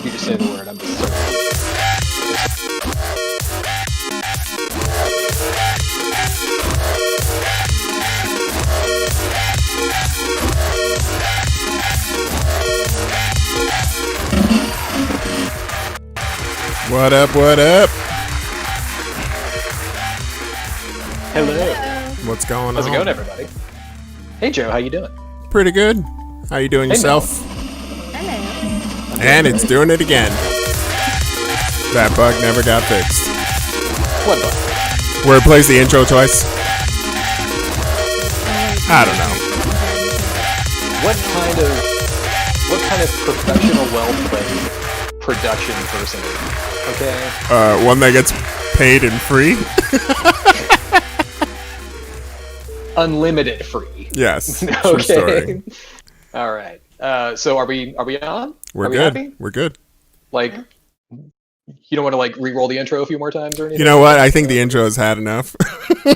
You just say the word. I'm just sorry. What up, what up? Hello. What's going on? How's it going, everybody? Hey, Joe. How you doing? Pretty good. How you doing yourself? Hello. And it's doing it again. That bug never got fixed. What bug? Where it plays the intro twice. I don't know. What kind of professional, well-played production person? Okay. One that gets paid and free. Unlimited free. Yes. Okay. True story. All right. So are we on? We're are we good. Happy? We're good. Like, you don't want to like re-roll the intro a few more times or anything? You know what? I think the intro has had enough.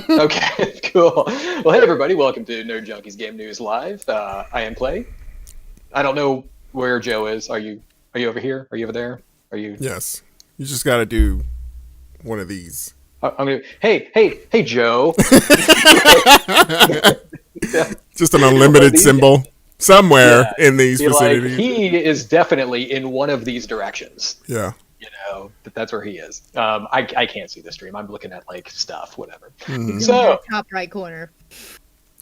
Okay, cool. Well, hey everybody, welcome to Nerd Junkies Game News Live. I am Clay. I don't know where Joe is. Are you over here? Are you over there? Are you? Yes. You just got to do one of these. I'm gonna. Hey, Joe. Just an unlimited symbol somewhere in these Like, vicinities. he is definitely in one of these directions. Yeah. You know, that's where he is. I can't see the stream. I'm looking at like stuff, whatever. Mhm. So Top right corner.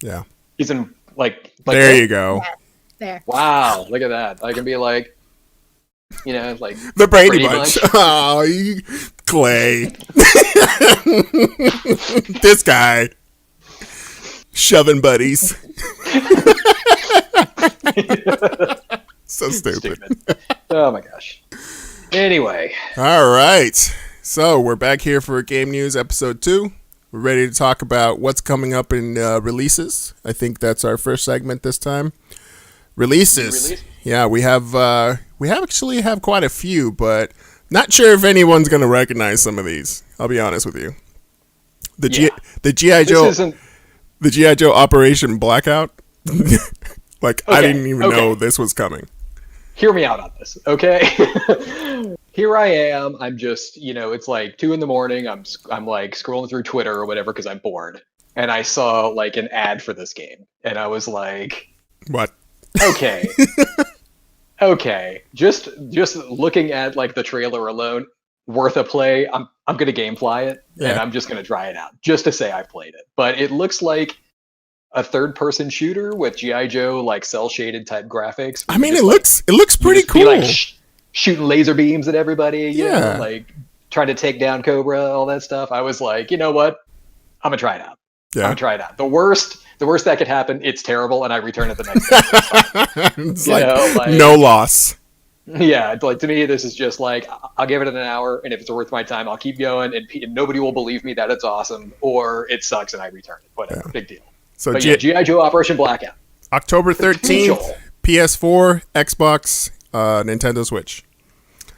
Yeah. he's in like There you go. Yes, there. Wow, look at that. I can be like, you know, like The Brady Brady Bunch. Bunch. Oh, Clay. This guy. Shoving buddies. So stupid. Oh my gosh. Anyway, All right. So we're back here for Game News Episode 2. We're ready to talk about what's coming up in releases. I think that's our first segment this time. Releases. Release? Yeah, we actually have quite a few, but not sure if anyone's going to recognize some of these. I'll be honest with you. The G.I. Joe this isn't. the G.I. Joe Operation Blackout. Like I Okay, didn't even okay. know this was coming. Hear me out on this, okay? Here I am. I'm just, it's like 2 a.m. I'm like scrolling through Twitter or whatever because I'm bored, and I saw like an ad for this game, and I was like, What? okay, okay. Just looking at like the trailer alone, worth a play. I'm gonna gamefly it, and Yeah. I'm just gonna try it out just to say I've played it. But it looks like a third-person shooter with G.I. Joe like cel-shaded type graphics. I mean, Just, it looks you pretty just be, cool. like, shooting laser beams at everybody. You Yeah. know, like trying to take down Cobra, all that stuff. I was like, you know what? I'm gonna try it out. I'm Yeah. gonna try it out. The worst that could happen, it's terrible, and I return it the next day. It's You like, know, like- no loss. Yeah, like to me, this is just like I'll give it an hour, and if it's worth my time, I'll keep going, and nobody will believe me that it's awesome, or it sucks and I return it. Whatever, Yeah. big deal. So But yeah, G.I. Joe Operation Blackout. October 13th, Potential. PS4, Xbox, Nintendo Switch.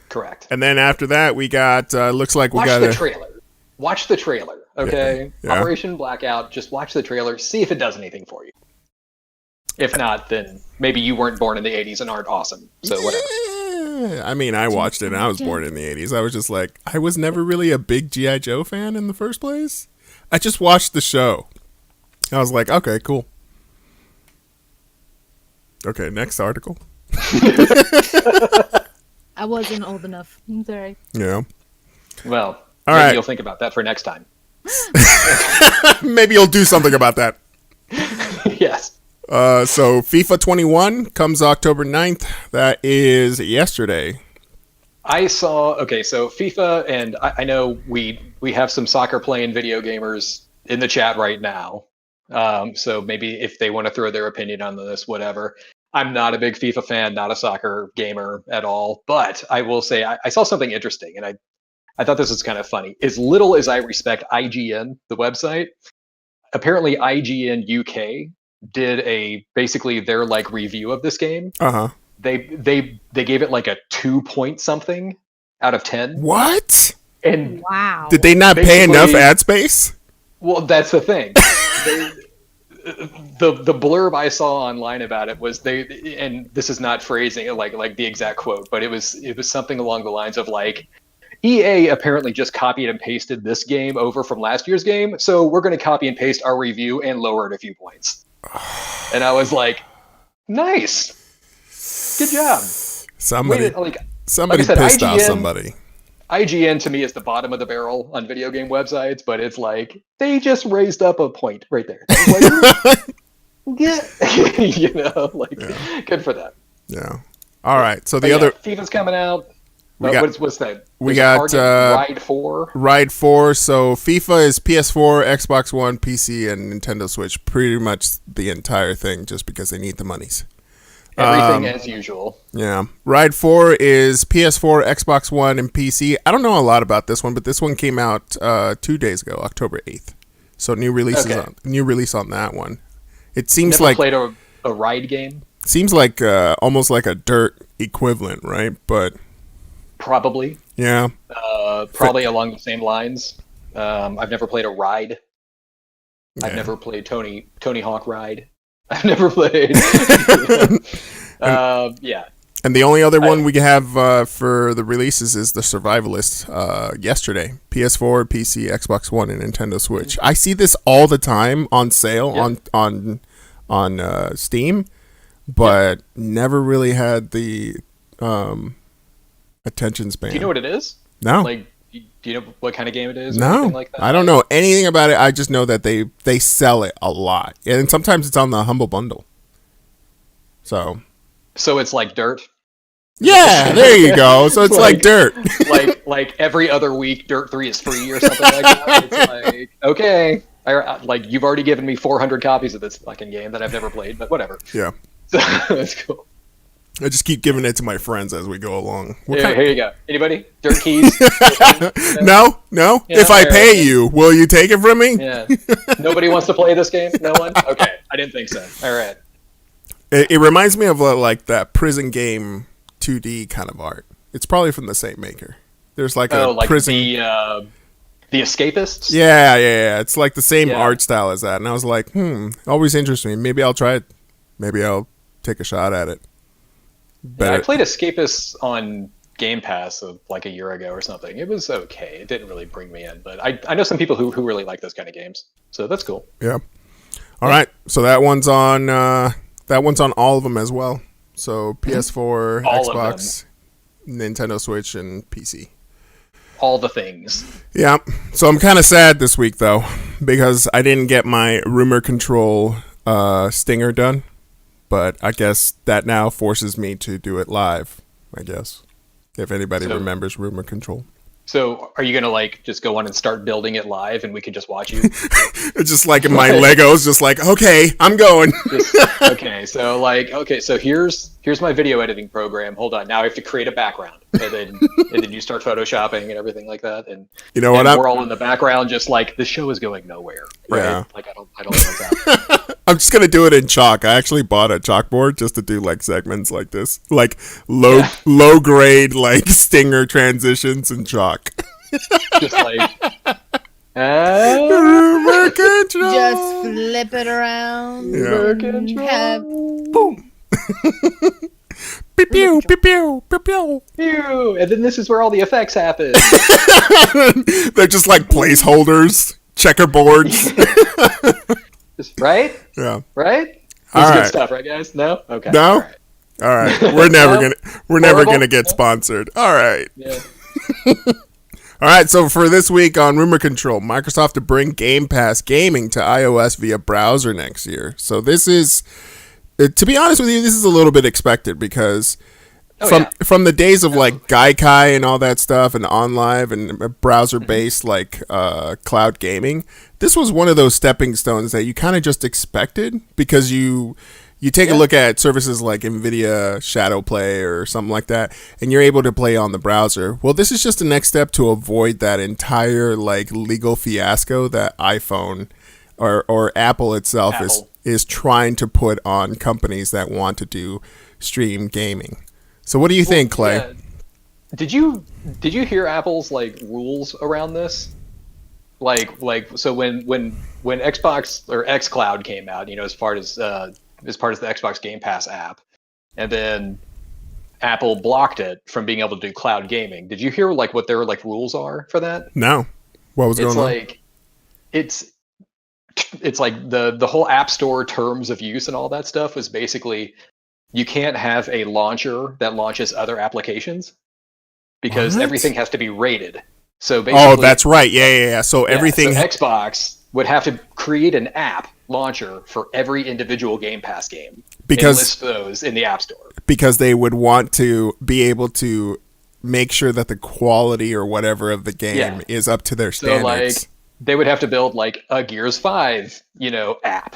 Correct. And then after that, we got, looks like we Watch got the trailer. Watch the trailer, okay? Yeah. Operation Blackout, just watch the trailer, see if it does anything for you. If not, then maybe you weren't born in the 80s and aren't awesome, so whatever. I mean, I watched it and I was born in the 80s. I was just like, I was never really a big G.I. Joe fan in the first place. I just watched the show. I was like, okay, cool. Okay, next article. I wasn't old enough. I'm sorry. Yeah. Well, All maybe right. you'll think about that for next time. Maybe you'll do something about that. Yes. So FIFA 21 comes October 9th. That is yesterday. I saw, okay, so FIFA, and I know we have some soccer playing video gamers in the chat right now. So maybe if they want to throw their opinion on this, whatever. I'm not a big FIFA fan, not a soccer gamer at all. But I will say I saw something interesting, and I thought this was kind of funny. As little as I respect IGN, the website, apparently IGN UK did basically their like review of this game. Uh-huh. They gave it like a 2 point something out of 10. What? And Wow. Did they not pay enough Basically- ad space? well, that's the thing. the blurb I saw online about it was and this is not phrasing it like the exact quote, but it was something along the lines of like, EA apparently just copied and pasted this game over from last year's game, so we're going to copy and paste our review and lower it a few points. And I was like, nice, good job. Somebody like I said, pissed off somebody. IGN to me is the bottom of the barrel on video game websites, but it's like they just raised up a point right there. Like, yeah. Good for them. Yeah. All right. So the other FIFA's coming out. What's that? We got Ride 4. Ride 4. So FIFA is PS4, Xbox One, PC, and Nintendo Switch. Pretty much the entire thing, just because they need the monies. Everything as usual. Yeah. Ride 4 is PS4, Xbox One, and PC. I don't know a lot about this one, but this one came out 2 days ago, October 8th. So new release on that one. It seems Never like played a ride game. Seems like almost like a dirt equivalent, right? But probably. Yeah. Probably along the same lines. I've never played a ride. Yeah. I've never played Tony Hawk Ride. I've never played. Yeah. And the only other one we have for the releases is the Survivalist yesterday. PS4, PC, Xbox One, and Nintendo Switch. I see this all the time on sale on Steam, but never really had the attention span. Do you know what it is? No. Like, do you know what kind of game it is? No, like that? I don't know anything about it. I just know that they sell it a lot, and sometimes it's on the Humble Bundle. So it's like Dirt. Yeah, there you go. So it's like Dirt. like every other week, Dirt 3 is free or something like that. It's like, okay, like you've already given me 400 copies of this fucking game that I've never played, but whatever. Yeah, so, that's cool. I just keep giving it to my friends as we go along. Here you go. Anybody? Dirt keys? No. Yeah, if I pay you, will you take it from me? Yeah. Nobody wants to play this game? No one? Okay. I didn't think so. All right. It reminds me of like that prison game 2D kind of art. It's probably from the same maker. There's like prison. The Escapists? Yeah. It's like the same art style as that. And I was like, always interests me. Maybe I'll try it. Maybe I'll take a shot at it. Yeah, I played Escapists on Game Pass like a year ago or something. It was okay. It didn't really bring me in, but I know some people who really like those kind of games, so that's cool. Yeah. All right. So that one's on all of them as well. So PS4, all Xbox, Nintendo Switch, and PC. All the things. Yeah. So I'm kind of sad this week though, because I didn't get my Rumor Control stinger done. But I guess that now forces me to do it live, I guess. If anybody remembers Rumor Control. So are you going to like just go on and start building it live and we can just watch you? It's just like in my Legos, just like, okay, I'm going. So here's my video editing program. Hold on. Now I have to create a background. And then you start photoshopping and everything like that. And you know what? We're all in the background just like the show is going nowhere. Right? Yeah. Like I don't know what's happening. I'm just gonna do it in chalk. I actually bought a chalkboard just to do like segments like this, like low grade like stinger transitions in chalk. Just like Rumor Control. Just flip it around. Yeah. Boom. Pew pew pew pew pew pew. Pew. And then this is where all the effects happen. They're just like placeholders, checkerboards. Right? Yeah. Right? All This is right. good stuff, right, guys? No? Okay. No? All right. We're never Horrible? gonna get sponsored. All right. Yeah. All right. So for this week on Rumor Control, Microsoft to bring Game Pass gaming to iOS via browser next year. So this is, to be honest with you, this is a little bit expected because from the days of like Gaikai and all that stuff and OnLive and browser based like cloud gaming, this was one of those stepping stones that you kind of just expected because you take a look at services like NVIDIA Shadowplay or something like that, and you're able to play on the browser. Well, this is just the next step to avoid that entire like legal fiasco that iPhone or Apple itself is trying to put on companies that want to do stream gaming. So what do you think, Clay? Yeah. Did you hear Apple's like rules around this? So when Xbox or xCloud came out, as part as the Xbox Game Pass app, and then Apple blocked it from being able to do cloud gaming. Did you hear what their rules are for that? No. What was going on? It's like the whole App Store terms of use and all that stuff was basically you can't have a launcher that launches other applications because everything has to be rated. So basically, that's right. Yeah. So everything. So Xbox would have to create an app launcher for every individual Game Pass game and list those in the App Store. Because they would want to be able to make sure that the quality or whatever of the game is up to their standards. So they would have to build a Gears 5, app,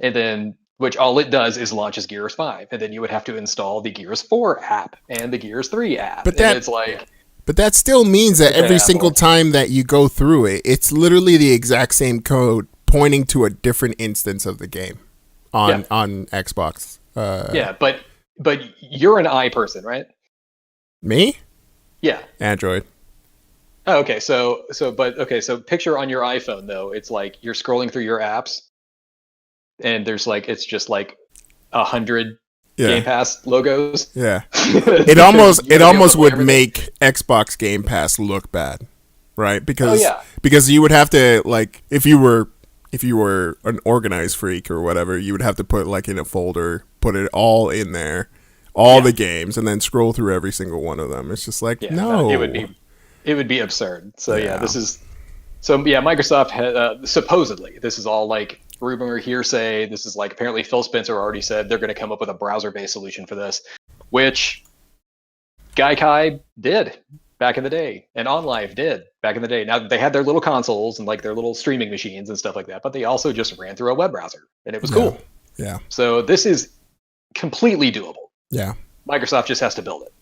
and then which all it does is launches Gears 5, and then you would have to install the Gears 4 app and the Gears 3 app. But that still means that every single time that you go through it, it's literally the exact same code pointing to a different instance of the game on Xbox. But you're an I person, right? Me? Yeah. Android. Oh, okay. So picture on your iPhone though, it's you're scrolling through your apps, and there's it's just 100 Game Pass logos. Yeah. It almost would make Xbox Game Pass look bad, right? Because you would have to if you were an organized freak or whatever, you would have to put in a folder, put it all in there, the games, and then scroll through every single one of them. It's just no. It would be absurd. So Microsoft had, supposedly this is all rumor hearsay. This is apparently Phil Spencer already said they're going to come up with a browser-based solution for this, which Gaikai did back in the day, and OnLive did back in the day. Now they had their little consoles and their little streaming machines and stuff like that, but they also just ran through a web browser, and it was cool. Yeah. So this is completely doable. Yeah. Microsoft just has to build it.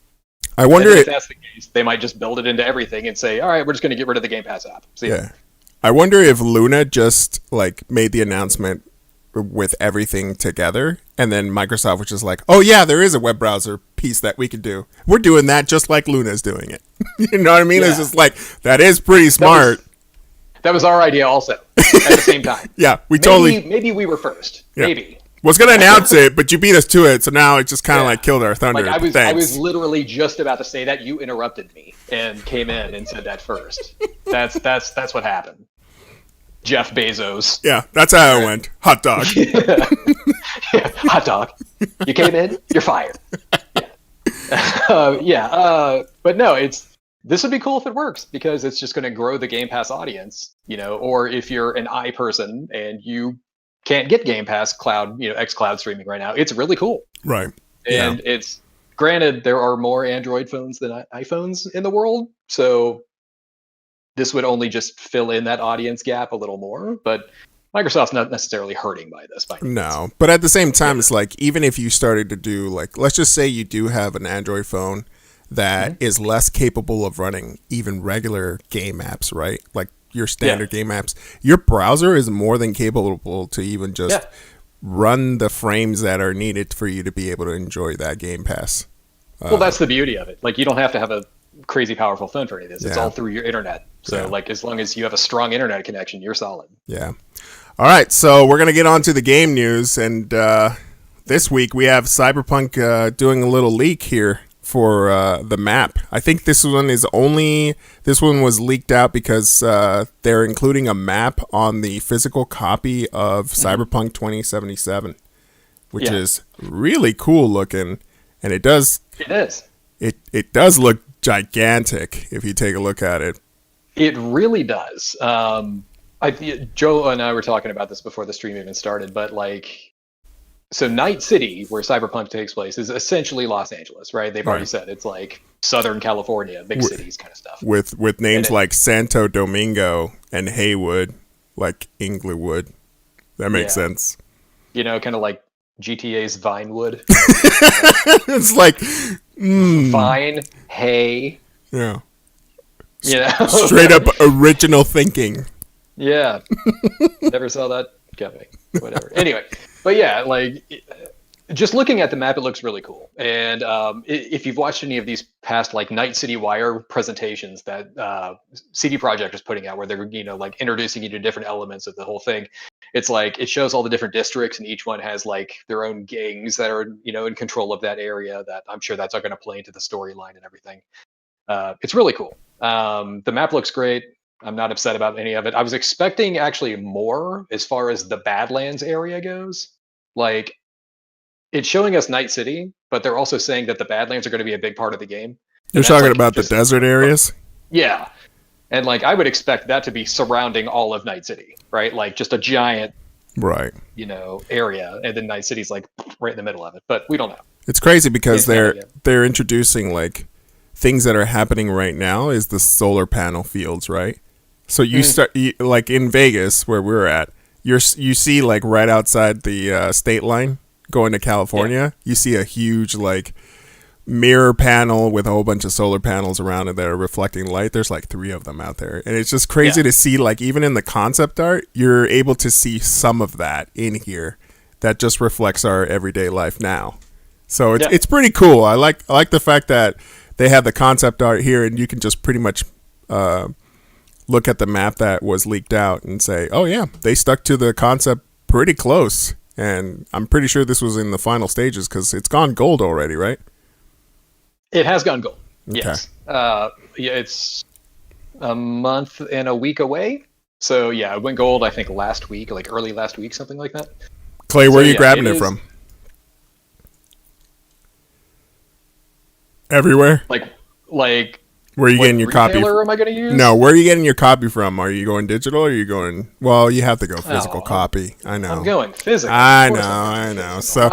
I wonder if that's the case, they might just build it into everything and say, all right, we're just going to get rid of the Game Pass app. I wonder if Luna just made the announcement with everything together, and then Microsoft was just oh yeah, there is a web browser piece that we could do. We're doing that just like Luna's doing it. You know what I mean? Yeah. It's just that is pretty smart. That was our idea also at the same time. Yeah, maybe we were first. Yeah. Maybe. Was going to announce it, but you beat us to it, so now it just kind of killed our thunder. I was literally just about to say that. You interrupted me and came in and said that first. That's what happened. Jeff Bezos. Yeah, that's how it went. Hot dog. Hot dog. You came in, you're fired. But no, this would be cool if it works, because it's just going to grow the Game Pass audience, or if you're an I person and you can't get Game Pass cloud, xCloud streaming right now, it's really cool. Right. And it's granted there are more Android phones than iPhones in the world, so this would only just fill in that audience gap a little more, but Microsoft's not necessarily hurting by this. No, but at the same time, it's even if you started to do let's just say you do have an Android phone that is less capable of running even regular game apps, right? Your standard game apps, your browser is more than capable to even just run the frames that are needed for you to be able to enjoy that Game Pass. Well, that's the beauty of it. You don't have to have a crazy powerful phone for any of this. It's all through your internet. So as long as you have a strong internet connection, you're solid. Yeah. All right. So we're going to get on to the game news. And this week we have Cyberpunk doing a little leak here for the map. I think this one was leaked out because they're including a map on the physical copy of Cyberpunk 2077, which is really cool looking, and it does look gigantic if you take a look at it. It really does. Joe and I were talking about this before the stream even started, but so Night City, where Cyberpunk takes place, is essentially Los Angeles, right? They've already said it's Southern California, big cities kind of stuff. With names like Santo Domingo and Haywood, Inglewood. That makes sense. Kind of like GTA's Vinewood. It's Vine, hay. Yeah. Straight up original thinking. Yeah. Never saw that coming. Whatever. Anyway. But yeah, just looking at the map, it looks really cool. And if you've watched any of these past like Night City Wire presentations that CD Projekt is putting out, where they're like introducing you to different elements of the whole thing, it's like it shows all the different districts, and each one has like their own gangs that are in control of that area. That I'm sure that's going to play into the storyline and everything. It's really cool. The map looks great. I'm not upset about any of it. I was expecting actually more as far as the Badlands area goes. Like, it's showing us Night City, but they're also saying that the Badlands are going to be a big part of the game. You're talking about the desert areas? Yeah. And like I would expect that to be surrounding all of Night City, right? Like just a giant right, area, and then Night City's like right in the middle of it. But we don't know. It's crazy because they're introducing like things that are happening right now is the solar panel fields, right? So you start like in Vegas where we're at, you see like right outside the state line going to California, you see a huge like mirror panel with a whole bunch of solar panels around it that are reflecting light. There's like 3 of them out there, and it's just crazy to see, like, even in the concept art you're able to see some of that in here that just reflects our everyday life now. So it's pretty cool. I like the fact that they have the concept art here, and you can just pretty much look at the map that was leaked out and say, oh yeah, they stuck to the concept pretty close. And I'm pretty sure this was in the final stages because it's gone gold already, right? It has gone gold. Okay. Yes. It's a month and a week away. So yeah, it went gold, I think, last week, like early last week, something like that. Clay, where are you grabbing it from? Everywhere? Like where are you getting your copy? Am I going to use? No, where are you getting your copy from? Are you going digital or are you going... Well, you have to go physical copy. I know. I'm going physical. I know. So,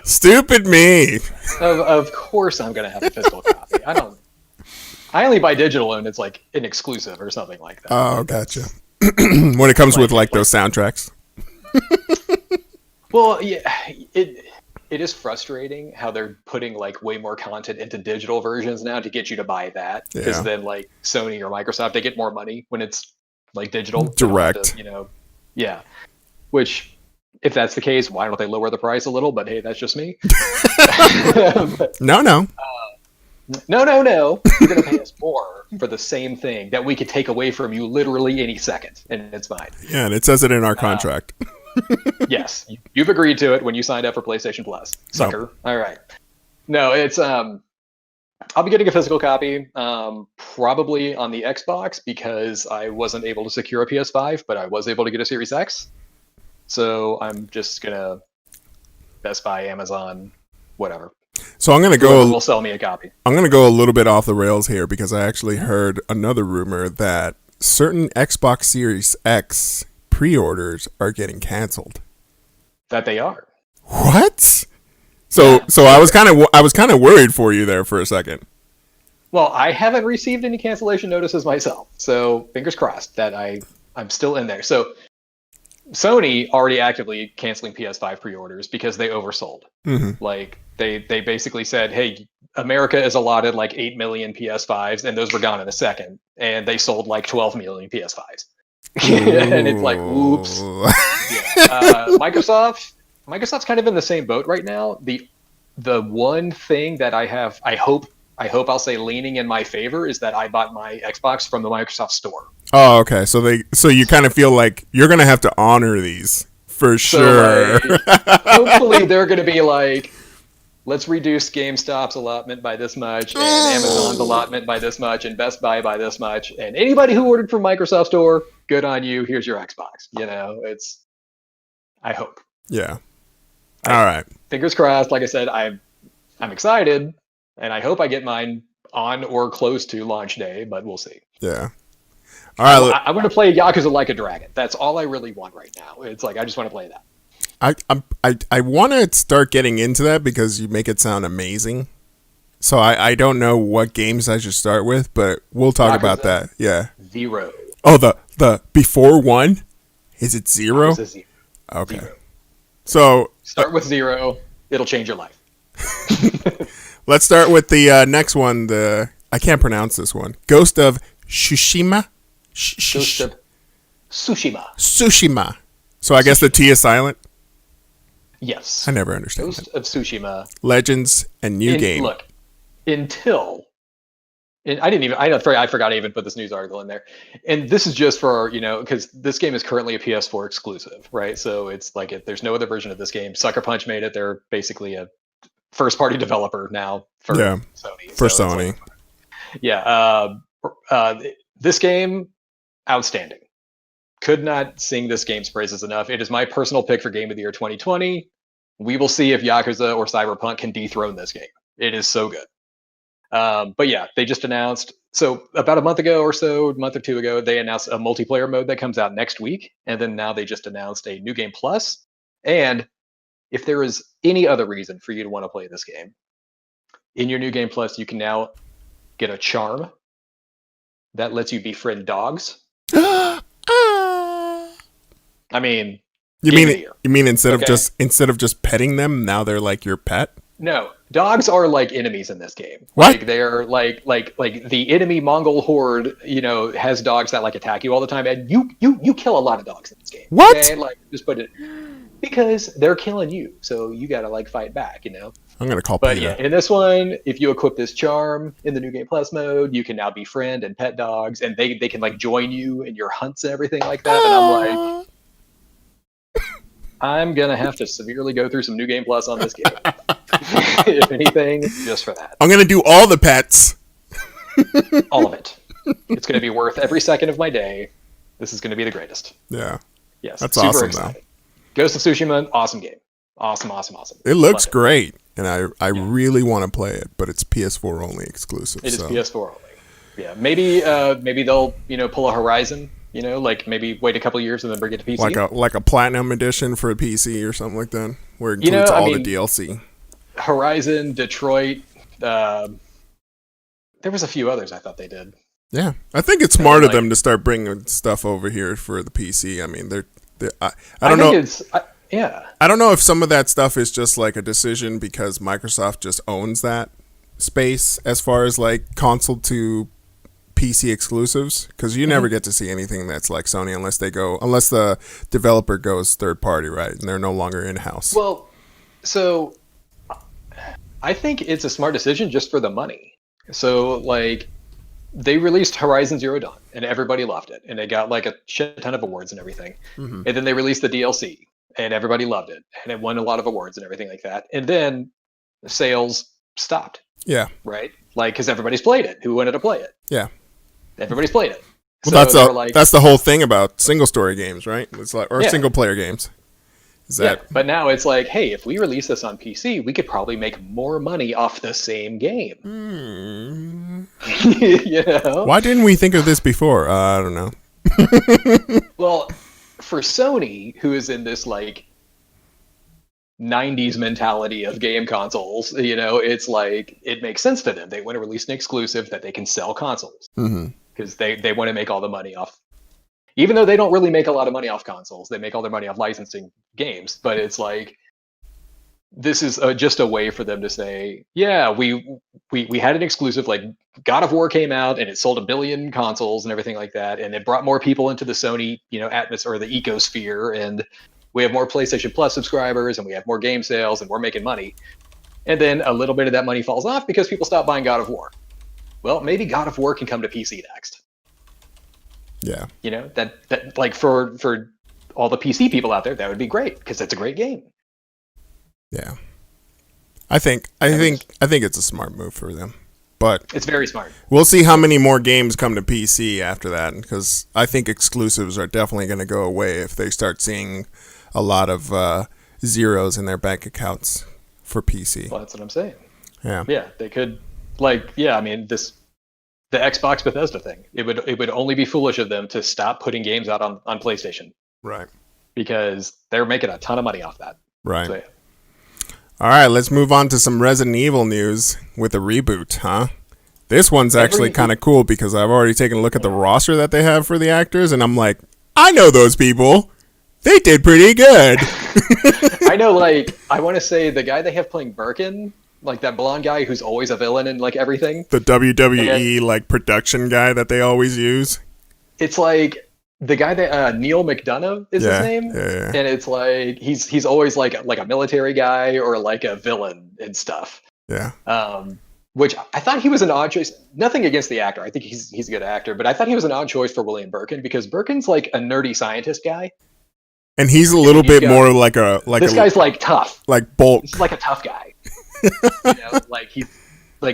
stupid me. Of course I'm going to have a physical copy. I only buy digital and it's like an exclusive or something like that. Oh, gotcha. When it comes with like those soundtracks. Well, yeah, it is frustrating how they're putting like way more content into digital versions now to get you to buy that, because then like Sony or Microsoft, they get more money when it's like digital direct, which if that's the case, why don't they lower the price a little? But hey, that's just me. No, you're gonna pay us more for the same thing that we could take away from you literally any second, and it's fine. Yeah, and it says it in our contract. Yes, you've agreed to it when you signed up for PlayStation Plus, sucker. Nope. All right. No, it's I'll be getting a physical copy, probably on the Xbox, because I wasn't able to secure a PS5, but I was able to get a Series X. So I'm just gonna Best Buy, Amazon, whatever. So I'm gonna Whoever will sell me a copy. I'm gonna go a little bit off the rails here because I actually heard another rumor that certain Xbox Series X pre-orders are getting canceled. That they are. What? So I was kind of worried for you there for a second. Well, I haven't received any cancellation notices myself, so fingers crossed that I'm still in there. So Sony already actively canceling PS5 pre-orders because they oversold. Mm-hmm. Like they basically said, hey, America is allotted like 8 million PS5s, and those were gone in a second, and they sold like 12 million PS5s. And it's like, oops. Microsoft's kind of in the same boat right now. The one thing that I hope I'll say leaning in my favor is that I bought my Xbox from the Microsoft Store. Oh, okay. So you kind of feel like you're gonna have to honor these for sure. So, like, hopefully they're gonna be like, let's reduce GameStop's allotment by this much, and Amazon's allotment by this much, and Best Buy by this much, and anybody who ordered from Microsoft Store, good on you. Here's your Xbox. I hope. Yeah. All right. Fingers crossed. Like I said, I'm excited, and I hope I get mine on or close to launch day, but we'll see. Yeah. All right. I want to play Yakuza Like a Dragon. That's all I really want right now. It's like I just want to play that. I want to start getting into that because you make it sound amazing. So I don't know what games I should start with, but we'll talk about that. Yeah. 0. Oh, the before 1? Is it 0? It's 0. Okay. 0. So start with 0. It'll change your life. Let's start with the next one. I can't pronounce this one. Ghost of Tsushima. Ghost of Tsushima. Tsushima. So I guess the T is silent. Yes. I never understand Ghost that. of Tsushima. Legends and new game. Look, until and I forgot to even put this news article in there. And this is just for, because this game is currently a PS4 exclusive, right? So it's like there's no other version of this game. Sucker Punch made it. They're basically a first party developer now for Sony. For so Sony. Like, yeah. This game, outstanding. Could not sing this game's praises enough. It is my personal pick for Game of the Year 2020. We will see if Yakuza or Cyberpunk can dethrone this game. It is so good. But yeah, they just announced. So about a month or two ago, they announced a multiplayer mode that comes out next week. And then now they just announced a new game plus. And if there is any other reason for you to want to play this game, in your new game plus, you can now get a charm that lets you befriend dogs. I mean, you mean instead of just petting them, now they're like your pet? No, dogs are like enemies in this game. What? Like they're like the enemy Mongol horde, has dogs that like attack you all the time, and you kill a lot of dogs in this game. What? Okay? Like just put it because they're killing you, so you gotta like fight back. I'm gonna call. But Peter. yeah, in this one, if you equip this charm in the new game plus mode, you can now befriend and pet dogs, and they can like join you in your hunts and everything like that. And I'm like, I'm gonna have to severely go through some new game plus on this game. If anything, just for that. I'm gonna do all the pets. All of it. It's gonna be worth every second of my day. This is gonna be the greatest. Yeah. Yes. That's super awesome excited. Ghost of Tsushima, awesome game. Awesome. It looks great, and I really want to play it, but it's PS4 only exclusive. It is PS4 only. Yeah. Maybe they'll pull a Horizon. Like maybe wait a couple years and then bring it to PC. Like a platinum edition for a PC or something like that, where it includes all the DLC. Horizon, Detroit. There was a few others I thought they did. Yeah, I think it's smart of them to start bringing stuff over here for the PC. I mean, I don't know. I don't know if some of that stuff is just like a decision because Microsoft just owns that space as far as like console to PC exclusives, because you never get to see anything that's like Sony unless the developer goes third party, right? And they're no longer in house. Well, so I think it's a smart decision just for the money. So like they released Horizon Zero Dawn and everybody loved it, and it got like a shit ton of awards and everything. And then they released the DLC and everybody loved it, and it won a lot of awards and everything like that. And then the sales stopped. Yeah. Right? Like because everybody's played it. Who wanted to play it? Yeah. Everybody's played it. Well, so that's the whole thing about single story games, right? It's like single player games. But now it's like, hey, if we release this on PC, we could probably make more money off the same game. Why didn't we think of this before? I don't know. Well, for Sony, who is in this like 90s mentality of game consoles, it's like it makes sense to them. They want to release an exclusive that they can sell consoles because they want to make all the money off. Even though they don't really make a lot of money off consoles, they make all their money off licensing games. But it's like this is just a way for them to say, yeah, we had an exclusive, like God of War came out and it sold 1 billion consoles and everything like that, and it brought more people into the Sony atmosphere or the ecosphere, and we have more PlayStation Plus subscribers and we have more game sales and we're making money. And then a little bit of that money falls off because people stop buying God of War. Well, maybe God of War can come to PC next. Yeah. That like for all the PC people out there, that would be great because it's a great game. Yeah. I think it's a smart move for them. But it's very smart. We'll see how many more games come to PC after that, because I think exclusives are definitely going to go away if they start seeing a lot of zeros in their bank accounts for PC. Well, that's what I'm saying. Yeah. Yeah, they could I mean, the Xbox Bethesda thing. It would only be foolish of them to stop putting games out on PlayStation. Right. Because they're making a ton of money off that. Right. So, yeah. All right, let's move on to some Resident Evil news with a reboot, huh? This one's actually kind of cool because I've already taken a look at the roster that they have for the actors, and I'm like, I know those people. They did pretty good. I know, I want to say the guy they have playing Birkin, like that blonde guy who's always a villain in everything. The WWE production guy that they always use. It's like the guy that Neil McDonough is his name, yeah. and it's like he's always like a military guy or like a villain and stuff. Yeah. Which I thought he was an odd choice. Nothing against the actor. I think he's a good actor, but I thought he was an odd choice for William Birkin because Birkin's like a nerdy scientist guy. And he's a little bit more like this guy's like tough. Like Bulk. This is like a tough guy.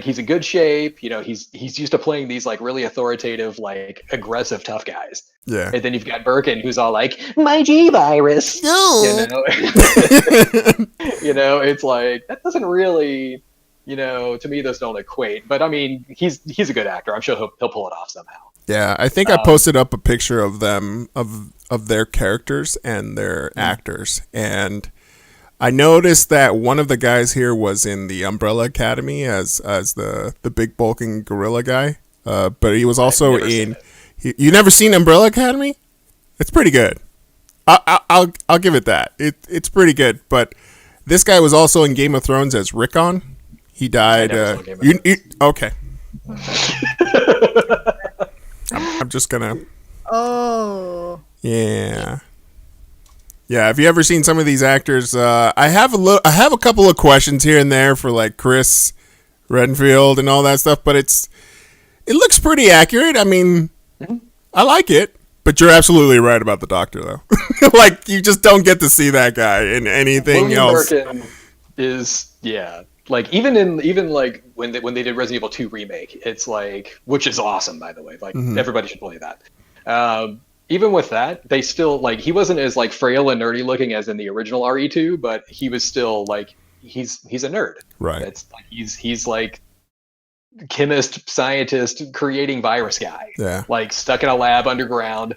He's in good shape. He's used to playing these like really authoritative, like aggressive tough guys. Yeah. And then you've got Birkin, who's all like, "My G virus." No. It's like that doesn't really, to me those don't equate. But I mean, he's a good actor. I'm sure he'll pull it off somehow. Yeah, I think I posted up a picture of them of their characters and their actors, and I noticed that one of the guys here was in the Umbrella Academy as the big bulking gorilla guy, but he was also in. You never seen Umbrella Academy? It's pretty good. I'll give it that. It's pretty good. But this guy was also in Game of Thrones as Rickon. He died. Okay. I'm just gonna. Oh. Yeah. Yeah. Have you ever seen some of these actors? I have a couple of questions here and there for like Chris Redfield and all that stuff, but it looks pretty accurate. I mean, I like it, but you're absolutely right about the Doctor, though. Like you just don't get to see that guy in anything else. Birkin is like even like when they did Resident Evil 2 remake, it's like, which is awesome, by the way. Like everybody should play that. Even with that, they still like he wasn't as like frail and nerdy looking as in the original RE2, but he was still like he's a nerd. Right. It's like he's like chemist, scientist, creating virus guy. Yeah. Like stuck in a lab underground.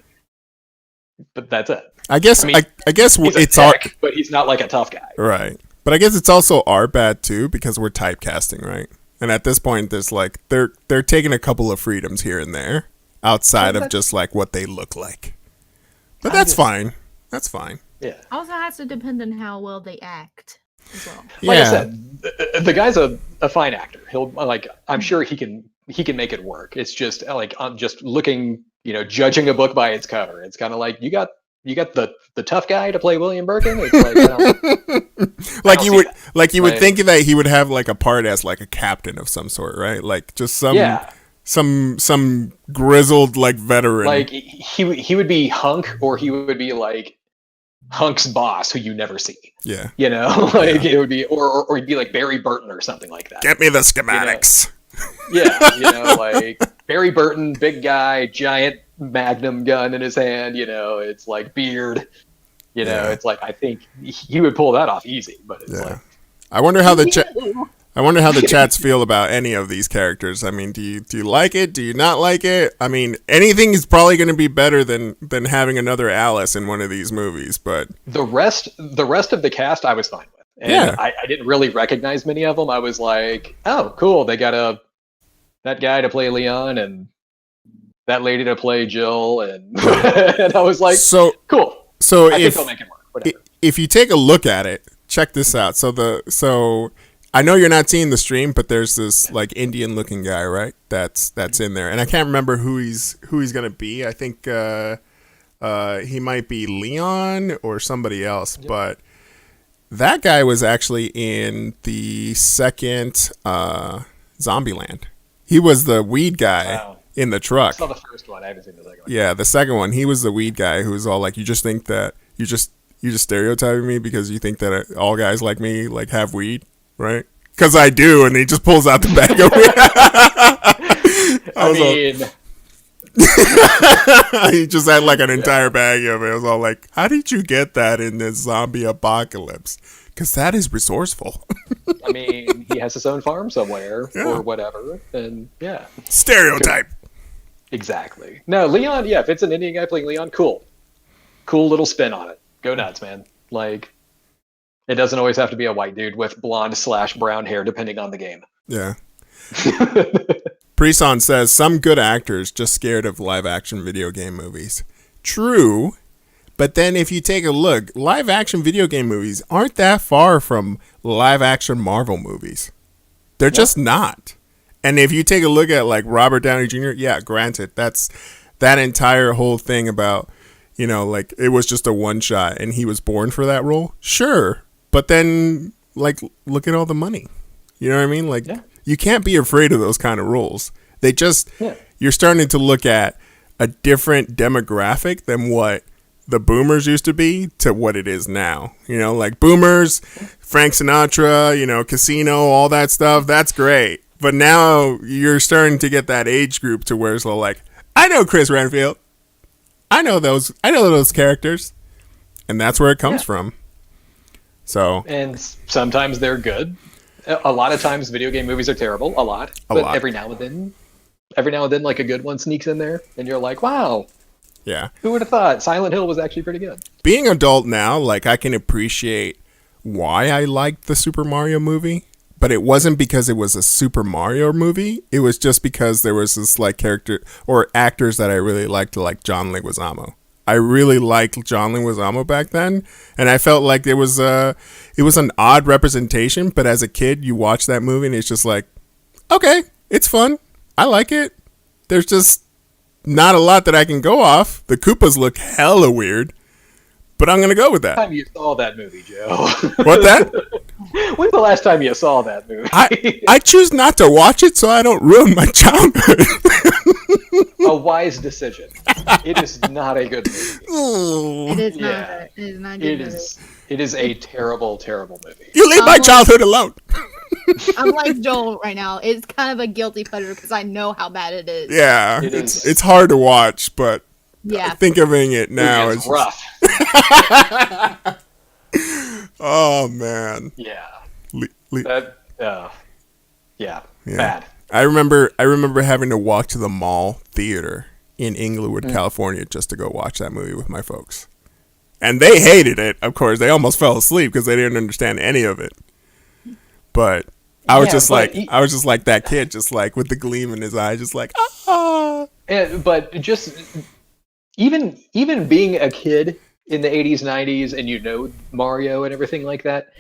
But that's it. I guess he's it's tech, but he's not like a tough guy. Right. But I guess it's also our bad too because we're typecasting, right? And at this point, there's like they're taking a couple of freedoms here and there outside of just like what they look like. But that's fine. That's fine. Yeah. Also has to depend on how well they act as well. Like I said, the guy's a fine actor. He'll I'm sure he can make it work. It's just like I'm just looking, judging a book by its cover. It's kind of like you got the tough guy to play William Birkin. It's like you would think that he would have like a part as like a captain of some sort, right? Like just some grizzled like veteran. Like he would be Hunk, or he would be like Hunk's boss, who you never see. Yeah. It would be, or he'd be like Barry Burton or something like that. Get me the schematics. Like Barry Burton, big guy, giant magnum gun in his hand. It's like beard. It's like I think he would pull that off easy. But it's like I wonder how the chats feel about any of these characters. I mean, do you like it? Do you not like it? I mean, anything is probably going to be better than having another Alice in one of these movies. But the rest of the cast, I was fine with. And I didn't really recognize many of them. I was like, oh, cool. They got that guy to play Leon and that lady to play Jill, and and I was like, so cool. So I think they'll make it work. Whatever. If you take a look at it, check this out. So I know you're not seeing the stream, but there's this like Indian looking guy, right? That's in there, and I can't remember who he's gonna be. I think he might be Leon or somebody else, but that guy was actually in the second Zombieland. He was the weed guy in the truck. I saw the first one. I haven't seen the second one. Yeah, the second one. He was the weed guy who was all like, "You just think that you just stereotyping me because you think that all guys like me like have weed, right? Because I do." And he just pulls out the bag of weed. He just had like an entire bag of it. I was all like, "How did you get that in this zombie apocalypse? Because that is resourceful." I mean, he has his own farm somewhere or whatever, and stereotype. Exactly. No, Leon. Yeah, if it's an Indian guy playing Leon, cool little spin on it. Go nuts, man. Like, it doesn't always have to be a white dude with blonde/brown hair, depending on the game. Yeah. Preson says, some good actors just scared of live-action video game movies. True, but then if you take a look, live-action video game movies aren't that far from live-action Marvel movies. They're just not. And if you take a look at, like, Robert Downey Jr., yeah, granted, that's that entire whole thing about You know, like it was just a one shot and he was born for that role. Sure. But then like look at all the money. You know what I mean? Like you can't be afraid of those kind of roles. They just you're starting to look at a different demographic than what the boomers used to be to what it is now. You know, like boomers, Frank Sinatra, you know, Casino, all that stuff, that's great. But now you're starting to get that age group to where it's like, I know Chris Redfield. I know those characters. And that's where it comes from. So, and sometimes they're good. A lot of times video game movies are terrible, but every now and then like a good one sneaks in there and you're like, wow. Yeah. Who would have thought Silent Hill was actually pretty good? Being adult now, like I can appreciate why I liked the Super Mario movie, but it wasn't because it was a Super Mario movie. It was just because there was this like character or actors that I really liked, like John Leguizamo. I really liked John Leguizamo back then, and I felt like it was an odd representation, but as a kid you watch that movie and it's just like, okay, it's fun. I like it. There's just not a lot that I can go off. The Koopas look hella weird, but I'm gonna go with that. Time you saw that movie, Joe? What that? When's the last time you saw that movie? I choose not to watch it so I don't ruin my childhood. A wise decision. It is not a good movie. It is not. Yeah. It is not good. It is a terrible, terrible movie. You leave my childhood alone. I'm like Joel right now. It's kind of a guilty pleasure because I know how bad it is. Yeah, it's hard to watch, but thinking it now is rough. Oh man. Yeah. Yeah. Bad. I remember having to walk to the mall theater in Inglewood, California, just to go watch that movie with my folks. And they hated it, of course. They almost fell asleep because they didn't understand any of it. But I was just like that kid, just like with the gleam in his eye, just like, ah. But just even being a kid in the 80s, 90s, and you know Mario and everything like that,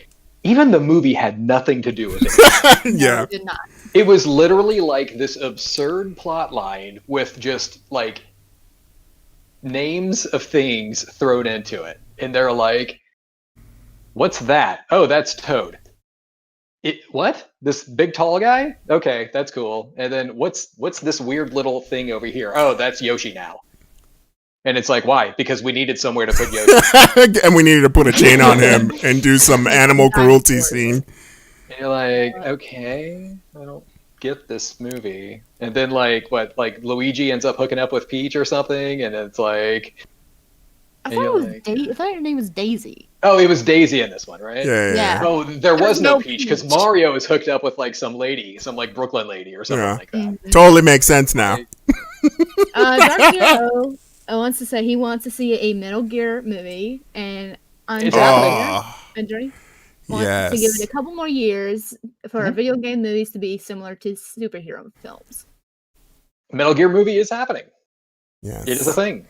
even the movie had nothing to do with it. No, it did not. It was literally like this absurd plot line with just like names of things thrown into it. And they're like, what's that? Oh, that's Toad. What? This big tall guy? Okay, that's cool. And then what's this weird little thing over here? Oh, that's Yoshi now. And it's like, why? Because we needed somewhere to put Yoshi. And we needed to put a chain on him and do some animal cruelty scene. And you're like, okay, I don't get this movie. And then like Luigi ends up hooking up with Peach or something, and it's like, I thought her name was Daisy. Oh, it was Daisy in this one, right? Yeah. Oh, there was no Peach because Mario is hooked up with like some lady, some like Brooklyn lady or something like that. Mm-hmm. Totally makes sense now. Dark Hero wants to say he wants to see a Metal Gear movie, and It's happening. Andrew wants to give it a couple more years for video game movies to be similar to superhero films. Metal Gear movie is happening. Yes. It is a thing.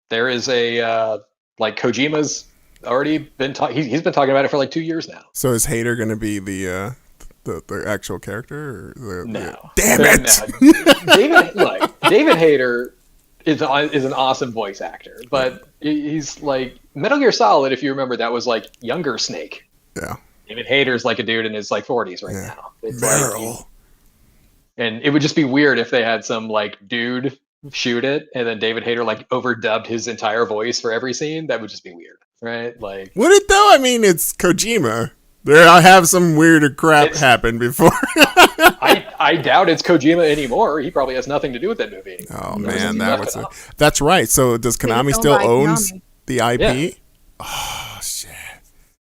There is a like Kojima's already been he's been talking about it for like 2 years now. So is Hater going to be the actual character? Or no. Damn it! No. David Hayter is an awesome voice actor, but he's like Metal Gear Solid. If you remember, that was like younger Snake. Yeah. David Hayter's like a dude in his like 40s right now. It's like, and it would just be weird if they had some like dude shoot it and then David Hayter like overdubbed his entire voice for every scene. That would just be weird, right? Like, would it though? I mean, it's Kojima. I'll have some weirder crap happen before. I doubt it's Kojima anymore. He probably has nothing to do with that movie anymore. Oh man, that's right. So does Konami still owns the IP? Yeah. Oh shit.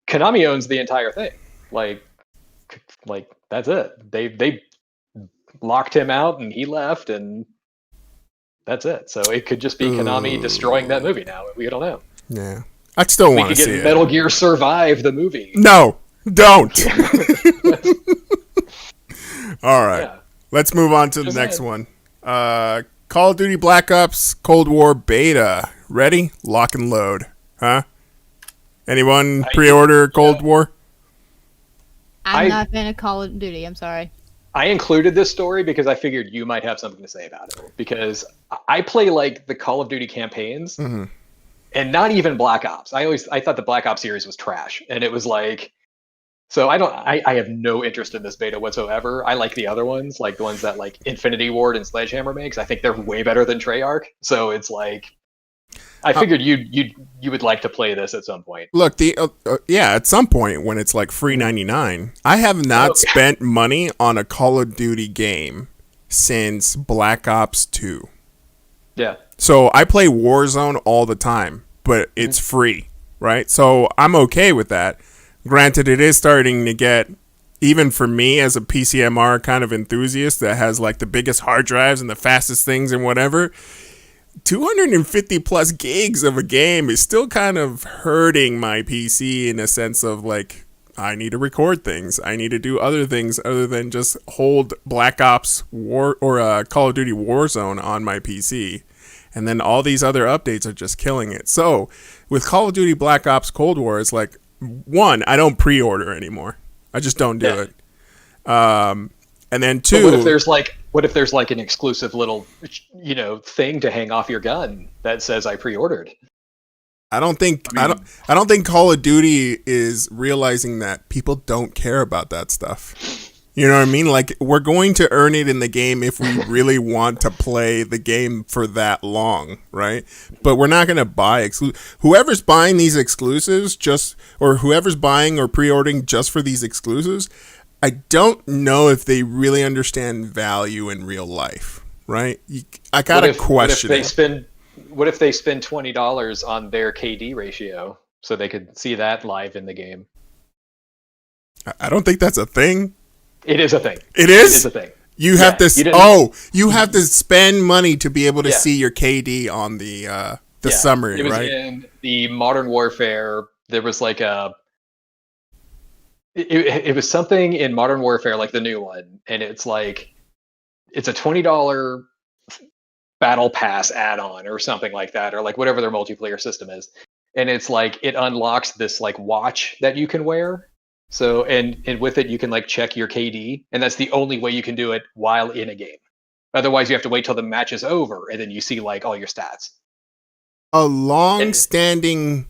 Konami owns the entire thing. Like that's it. They locked him out and he left and that's it. So it could just be Konami destroying that movie now. We don't know. Yeah. I still want to see it. Metal Gear Survive the movie. No, don't. All right. Yeah. Let's move on to the next one. Call of Duty Black Ops Cold War Beta. Ready? Lock and load. Huh? Anyone pre-order Cold War? I'm not a fan of Call of Duty. I'm sorry. I included this story because I figured you might have something to say about it. Because I play like the Call of Duty campaigns, and not even Black Ops. I thought the Black Ops series was trash, and it was like, so I have no interest in this beta whatsoever. I like the other ones, like the ones that like Infinity Ward and Sledgehammer makes. I think they're way better than Treyarch. So it's like, I figured you would like to play this at some point. Look, at some point when it's like free 99, I have not spent money on a Call of Duty game since Black Ops 2. Yeah. So I play Warzone all the time, but it's free, right? So I'm okay with that. Granted, it is starting to get, even for me as a PCMR kind of enthusiast that has like the biggest hard drives and the fastest things and whatever, 250 plus gigs of a game is still kind of hurting my PC in a sense of like, I need to record things. I need to do other things other than just hold Black Ops War or Call of Duty Warzone on my PC. And then all these other updates are just killing it. So with Call of Duty Black Ops Cold War, it's like, one, I don't pre-order anymore. I just don't do it. And then two, but what if there's like an exclusive little, thing to hang off your gun that says I pre-ordered? I don't think Call of Duty is realizing that people don't care about that stuff. You know what I mean? Like, we're going to earn it in the game if we really want to play the game for that long, right? But we're not going to buy whoever's buying these exclusives or whoever's buying or pre-ordering just for these exclusives, I don't know if they really understand value in real life, right? I got to question it. What if they spend $20 on their KD ratio so they could see that live in the game? I don't think that's a thing. It is a thing. It is? It is a thing. You have to spend money to be able to see your KD on the summary, right? In the Modern Warfare, there was like it was something in Modern Warfare, like the new one, and it's like, it's a $20 battle pass add-on or something like that, or like whatever their multiplayer system is. And it's like, it unlocks this like watch that you can wear. So, and with it, you can like check your KD, and that's the only way you can do it while in a game. Otherwise, you have to wait till the match is over, and then you see like all your stats. A long-standing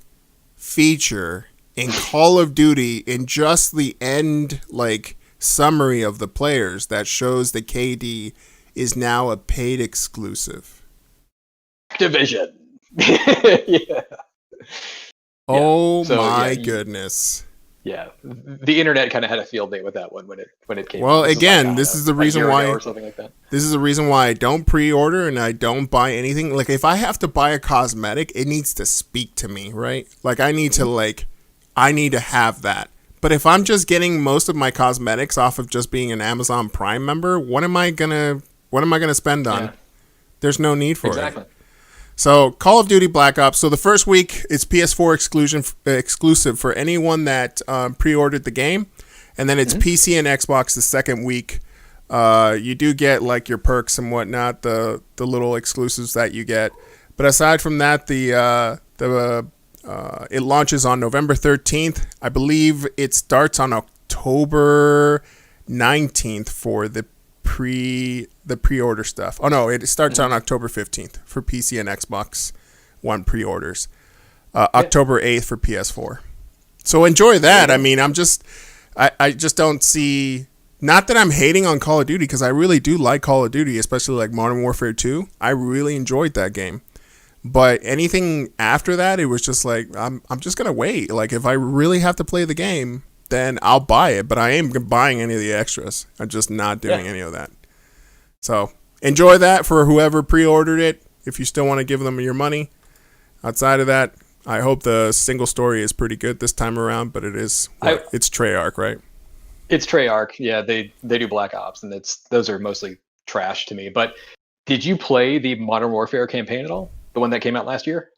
feature in Call of Duty, in just the end like summary of the players that shows the KD, is now a paid exclusive. Activision. Yeah. Oh my goodness. Yeah, the internet kind of had a field day with that one when it came. Well, out. Again, this is the reason why, or something like that. This is the reason why I don't pre-order and I don't buy anything. Like, if I have to buy a cosmetic, it needs to speak to me, right? Like, I need to have that. But if I'm just getting most of my cosmetics off of just being an Amazon Prime member, what am I gonna spend on? Yeah. There's no need for it. Exactly. So, Call of Duty Black Ops. So, the first week, it's PS4 exclusive for anyone that pre-ordered the game. And then it's PC and Xbox the second week. You do get, like, your perks and whatnot, the little exclusives that you get. But aside from that, it launches on November 13th. I believe it starts on October 19th for the pre-order stuff. Oh no, it starts on October 15th for PC and Xbox One pre-orders. October 8th for PS4. So enjoy that. I mean, I just don't see, not that I'm hating on Call of Duty, because I really do like Call of Duty, especially like Modern Warfare 2. I really enjoyed that game. But anything after that, it was just like, I'm just going to wait. Like, if I really have to play the game, then I'll buy it, but I ain't buying any of the extras. I'm just not doing any of that. So enjoy that for whoever pre-ordered it, if you still want to give them your money. Outside of that, I hope the single story is pretty good this time around, but it's Treyarch, right? It's Treyarch. Yeah, they do Black Ops, and those are mostly trash to me. But did you play the Modern Warfare campaign at all? The one that came out last year?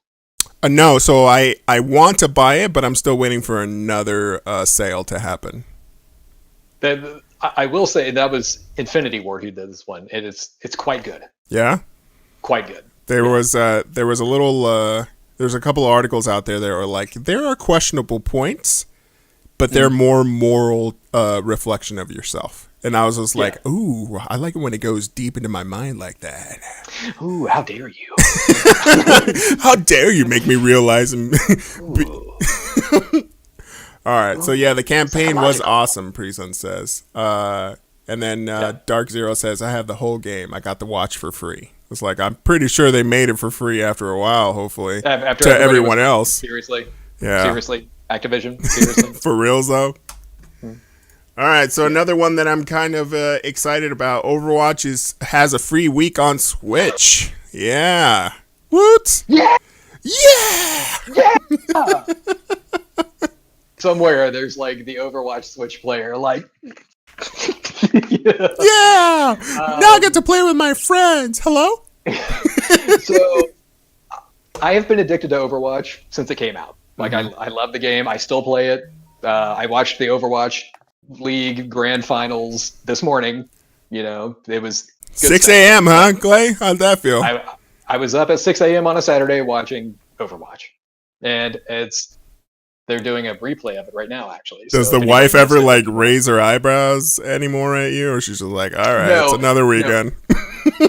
No, so I want to buy it, but I'm still waiting for another sale to happen. I will say that was Infinity Ward who did this one. It's quite good. Yeah? Quite good. There was a little there's a couple of articles out there that are like, there are questionable points, but they're more moral reflection of yourself. And I was just like, ooh, I like it when it goes deep into my mind like that. Ooh, how dare you? How dare you make me realize? All right, so yeah, the campaign was awesome. Presun says, and then Dark Zero says, "I have the whole game. I got the watch for free." It's like I'm pretty sure they made it for free after a while. Hopefully, after to everyone else. Seriously, yeah, seriously, Activision, seriously, for reals though. All right, so another one that I'm kind of excited about. Overwatch has a free week on Switch. Yeah. What? Yeah. Yeah. Yeah. Somewhere there's like the Overwatch Switch player, like. Yeah. Now I get to play with my friends. Hello. So, I have been addicted to Overwatch since it came out. Like I love the game. I still play it. I watched the Overwatch League Grand Finals this morning. You know, it was 6 a.m. Huh, Clay? How'd that feel? I was up at 6 a.m. on a Saturday watching Overwatch, and they're doing a replay of it right now. Actually, does the wife ever like raise her eyebrows anymore at you, or she's just like, "All right, it's another weekend"?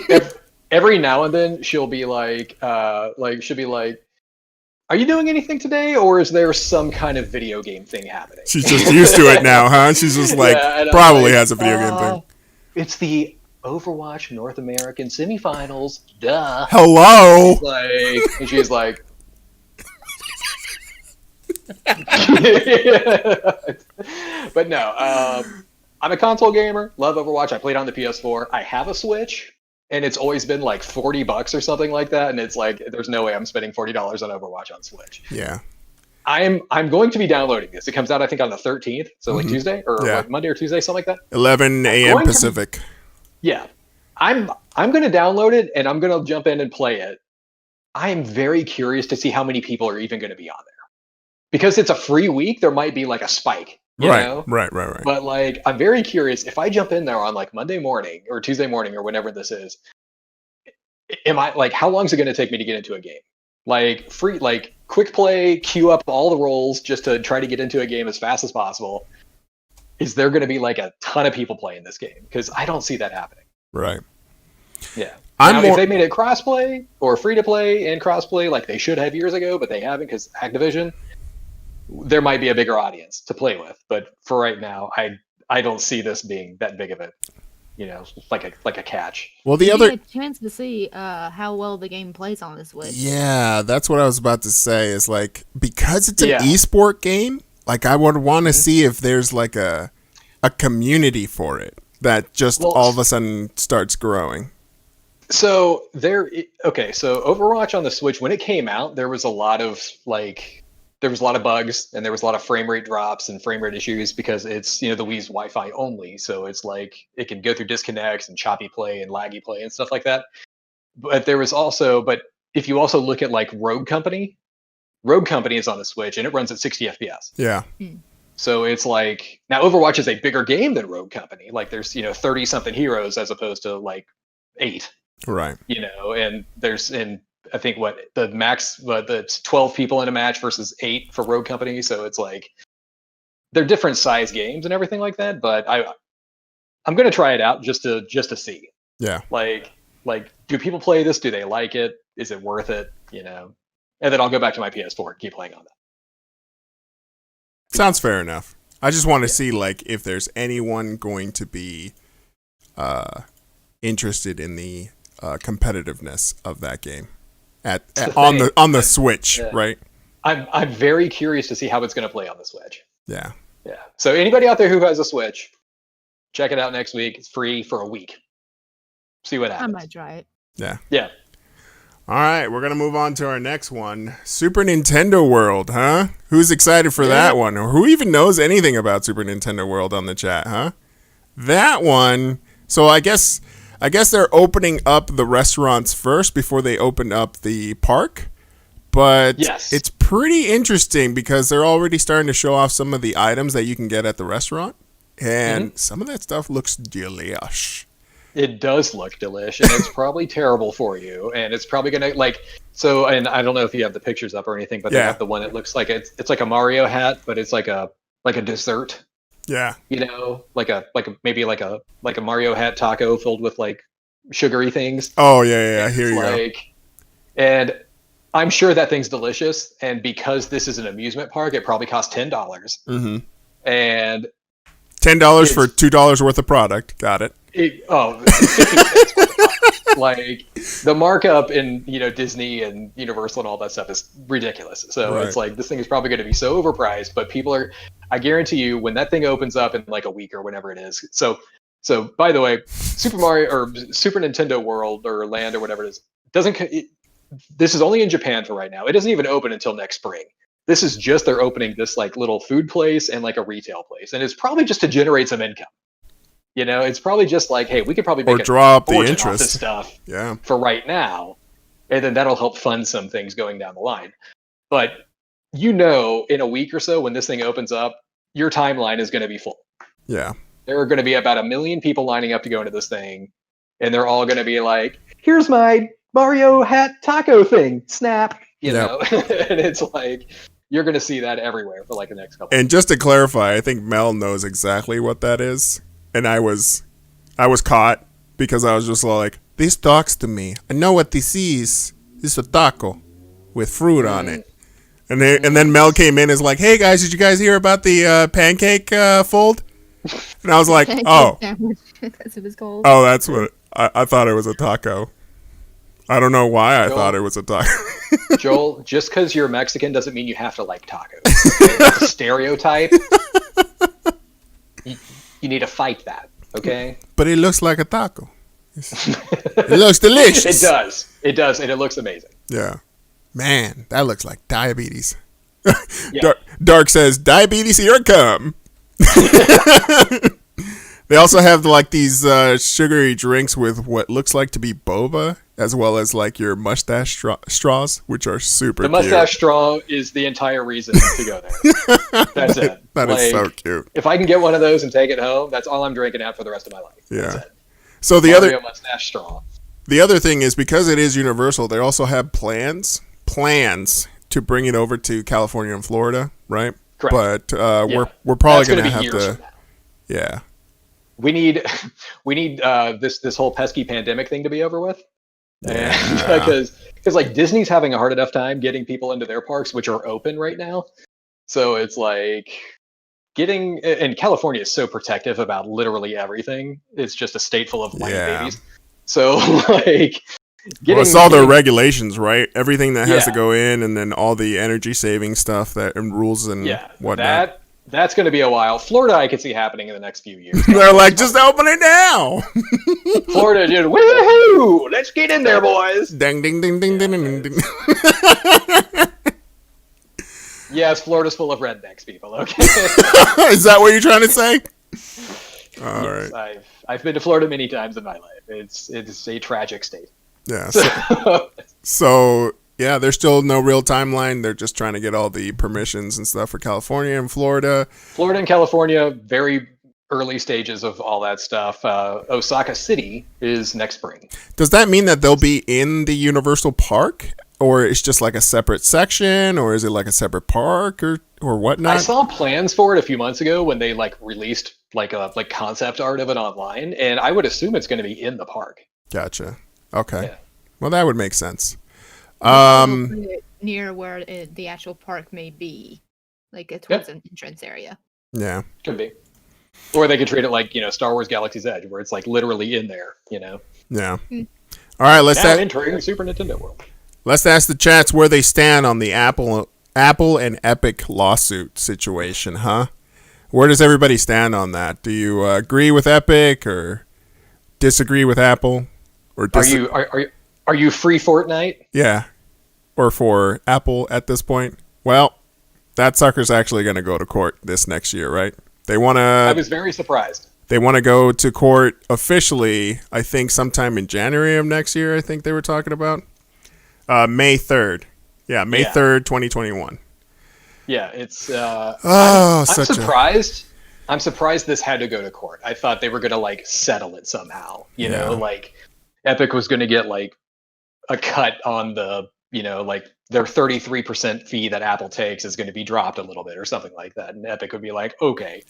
No. Every now and then she'll be like, she'll be like, "Are you doing anything today, or is there some kind of video game thing happening?" She's just used to it now, huh? She's just like, probably has a video game thing. It's the Overwatch North American semifinals. Duh. Hello. She's like. But no, I'm a console gamer. Love Overwatch. I played on the PS4. I have a Switch. And it's always been like $40 or something like that, and it's like there's no way I'm spending $40 on Overwatch on Switch. Yeah, I'm going to be downloading this. It comes out I think on the 13th, so like Tuesday or like Monday or Tuesday, something like that. 11 a.m. Pacific. Yeah, I'm going to download it and I'm going to jump in and play it. I am very curious to see how many people are even going to be on there, because it's a free week. There might be like a spike. You know? Right. But like, I'm very curious if I jump in there on like Monday morning or Tuesday morning or whenever this is. Am I like, how long is it going to take me to get into a game? Like free, like quick play, queue up all the roles just to try to get into a game as fast as possible. Is there going to be like a ton of people playing this game? Because I don't see that happening. Right. Yeah. If they made it crossplay or free to play and crossplay like they should have years ago, but they haven't because Activision, there might be a bigger audience to play with. But for right now, I don't see this being that big of it. You know, like a catch. Well, you get a chance to see how well the game plays on this Switch. Yeah, that's what I was about to say. Is like, because it's an esport game, like I would want to see if there's like a community for it that just all of a sudden starts growing. So so Overwatch on the Switch, when it came out, there was a lot of bugs and there was a lot of frame rate drops and frame rate issues because it's, the Wii's Wi-Fi only. So it's like it can go through disconnects and choppy play and laggy play and stuff like that. But if you also look at like Rogue Company is on the Switch and it runs at 60 FPS. Yeah. So it's like, now Overwatch is a bigger game than Rogue Company. Like there's, 30 something heroes as opposed to like 8. Right. And I think the max, it's 12 people in a match versus 8 for Rogue Company. So it's like they're different size games and everything like that. But I'm going to try it out just to see. Yeah. Like, do people play this? Do they like it? Is it worth it? And then I'll go back to my PS4 and keep playing on that. Sounds fair enough. I just want to see like if there's anyone going to be interested in the competitiveness of that game. On the Switch, right? I'm very curious to see how it's going to play on the Switch. Yeah. So anybody out there who has a Switch, check it out next week. It's free for a week. See what happens. I might try it. Yeah. All right, we're gonna move on to our next one, Super Nintendo World, huh? Who's excited for that one, or who even knows anything about Super Nintendo World on the chat, huh? That one. So I guess they're opening up the restaurants first before they open up the park. But it's pretty interesting because they're already starting to show off some of the items that you can get at the restaurant. And some of that stuff looks delish. It does look delish, and it's probably terrible for you. And it's probably going to, and I don't know if you have the pictures up or anything, but they have the one that looks like it's like a Mario hat, but it's like a dessert. Yeah. Maybe like a Mario hat taco filled with like sugary things. Oh yeah, I hear you. And I'm sure that thing's delicious. And because this is an amusement park, it probably costs $10. Mm-hmm. And $10 for $2 worth of product. Got it. 50 cents worth of product. Like the markup in Disney and Universal and all that stuff is ridiculous. So Right. it's like this thing is probably going to be so overpriced, but people are. I guarantee you, when that thing opens up in like a week or whenever it is. So by the way, Super Mario or Super Nintendo World or Land or whatever it is this is only in Japan for right now. It doesn't even open until next spring. This is just they're opening this like little food place and like a retail place, and it's probably just to generate some income. It's probably just like, hey, we could probably make draw up the fortune interest off this stuff Yeah. for right now, and then that'll help fund some things going down the line. But in a week or so when this thing opens up, your timeline is going to be full. Yeah. There are going to be about 1 million people lining up to go into this thing, and they're all going to be like, here's my Mario hat taco thing, snap, know. And it's like you're going to see that everywhere for like the next couple. And just to clarify, I think Mel knows exactly what that is, and I was caught because I was just like, this talks to me. I know what this is. This is a taco with fruit on it. And then Mel came in and is like, hey guys, did you guys hear about the pancake fold? And I was like, oh. Because it was cold. Oh, that's what I thought it was a taco. I don't know why I thought it was a taco. Joel, just because you're Mexican doesn't mean you have to like tacos. Okay? That's a stereotype. You need to fight that, okay? But it looks like a taco. It looks delicious. It does, and it looks amazing. Yeah. Man, that looks like diabetes. Yeah. Dark says, diabetes, here it come. They also have like these sugary drinks with what looks like to be boba, as well as like your mustache straws, which are super cute. The mustache straw is the entire reason to go there. That's it. That is so cute. If I can get one of those and take it home, that's all I'm drinking out for the rest of my life. Yeah. That's it. So Mario mustache straw. The other thing is, because it is Universal, they also have plans to bring it over to California and Florida, right? Correct. But we're probably going to have to. Yeah. We need this whole pesky pandemic thing to be over with. Yeah. Because like Disney's having a hard enough time getting people into their parks, which are open right now. So it's like and California is so protective about literally everything. It's just a state full of white babies. So like it's all their regulations, right? Everything that has to go in, and then all the energy saving stuff and rules and whatnot. That's going to be a while. Florida, I could see happening in the next few years. They're like, just open it now. Florida, just woohoo! Let's get in there, boys. Ding, ding, ding, ding, ding, ding, ding. Yes, Florida's full of rednecks, people. Okay. Is that what you're trying to say? All right. I've been to Florida many times in my life. It's a tragic state. Yeah. So yeah, there's still no real timeline. They're just trying to get all the permissions and stuff for California and Florida. Florida and California, very early stages of all that stuff. Osaka City is next spring. Does that mean that they'll be in the Universal Park, or it's just like a separate section, or is it like a separate park or whatnot? I saw plans for it a few months ago when they like released like concept art of it online, and I would assume it's going to be in the park. Gotcha. Okay. Yeah. Well, that would make sense. Near where the actual park may be, like towards an entrance area. Yeah. Could be. Or they could treat it like, Star Wars Galaxy's Edge, where it's like literally in there, Yeah. All right, let's entering Super Nintendo World. Let's ask the chats where they stand on the Apple and Epic lawsuit situation, huh? Where does everybody stand on that? Do you agree with Epic or disagree with Apple? Or are you free Fortnite? Yeah. Or for Apple at this point? Well, that sucker's actually going to go to court this next year, right? They want to. I was very surprised. They want to go to court officially, I think, sometime in January of next year. I think they were talking about May 3rd. Yeah, May 3rd, 2021. Yeah, it's. I'm surprised. I'm surprised this had to go to court. I thought they were going to settle it somehow. You know, Epic was going to get a cut on the their 33% fee that Apple takes is going to be dropped a little bit or something like that, and Epic would be like, okay.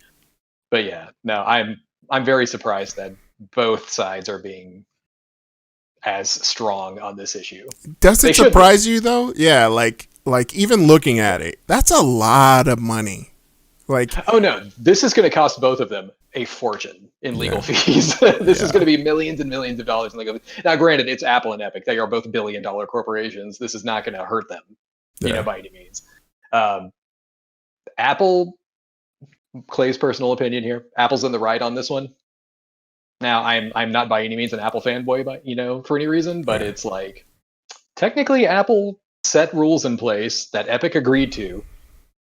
But yeah, no, I'm very surprised that both sides are being as strong on this issue. Does it surprise you though? Yeah, like even looking at it, that's a lot of money. Like, oh no, this is going to cost both of them a fortune in legal fees. This is going to be millions and millions of dollars in legal fees. Now, granted, it's Apple and Epic; they are both billion-dollar corporations. This is not going to hurt them, by any means. Apple, Clay's personal opinion here: Apple's in the right on this one. Now, I'm not by any means an Apple fanboy, but for any reason. But it's like technically Apple set rules in place that Epic agreed to.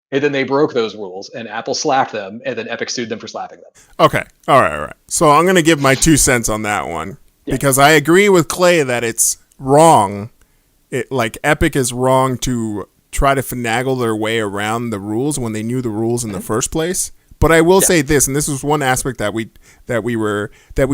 And then they broke those rules, and Apple slapped them, and then Epic sued them for slapping them. Okay. All right. So I'm going to give my 2 cents on that one. Because I agree with Clay that it's wrong. Epic is wrong to try to finagle their way around the rules when they knew the rules in the first place. But I will say this, and this was one aspect that we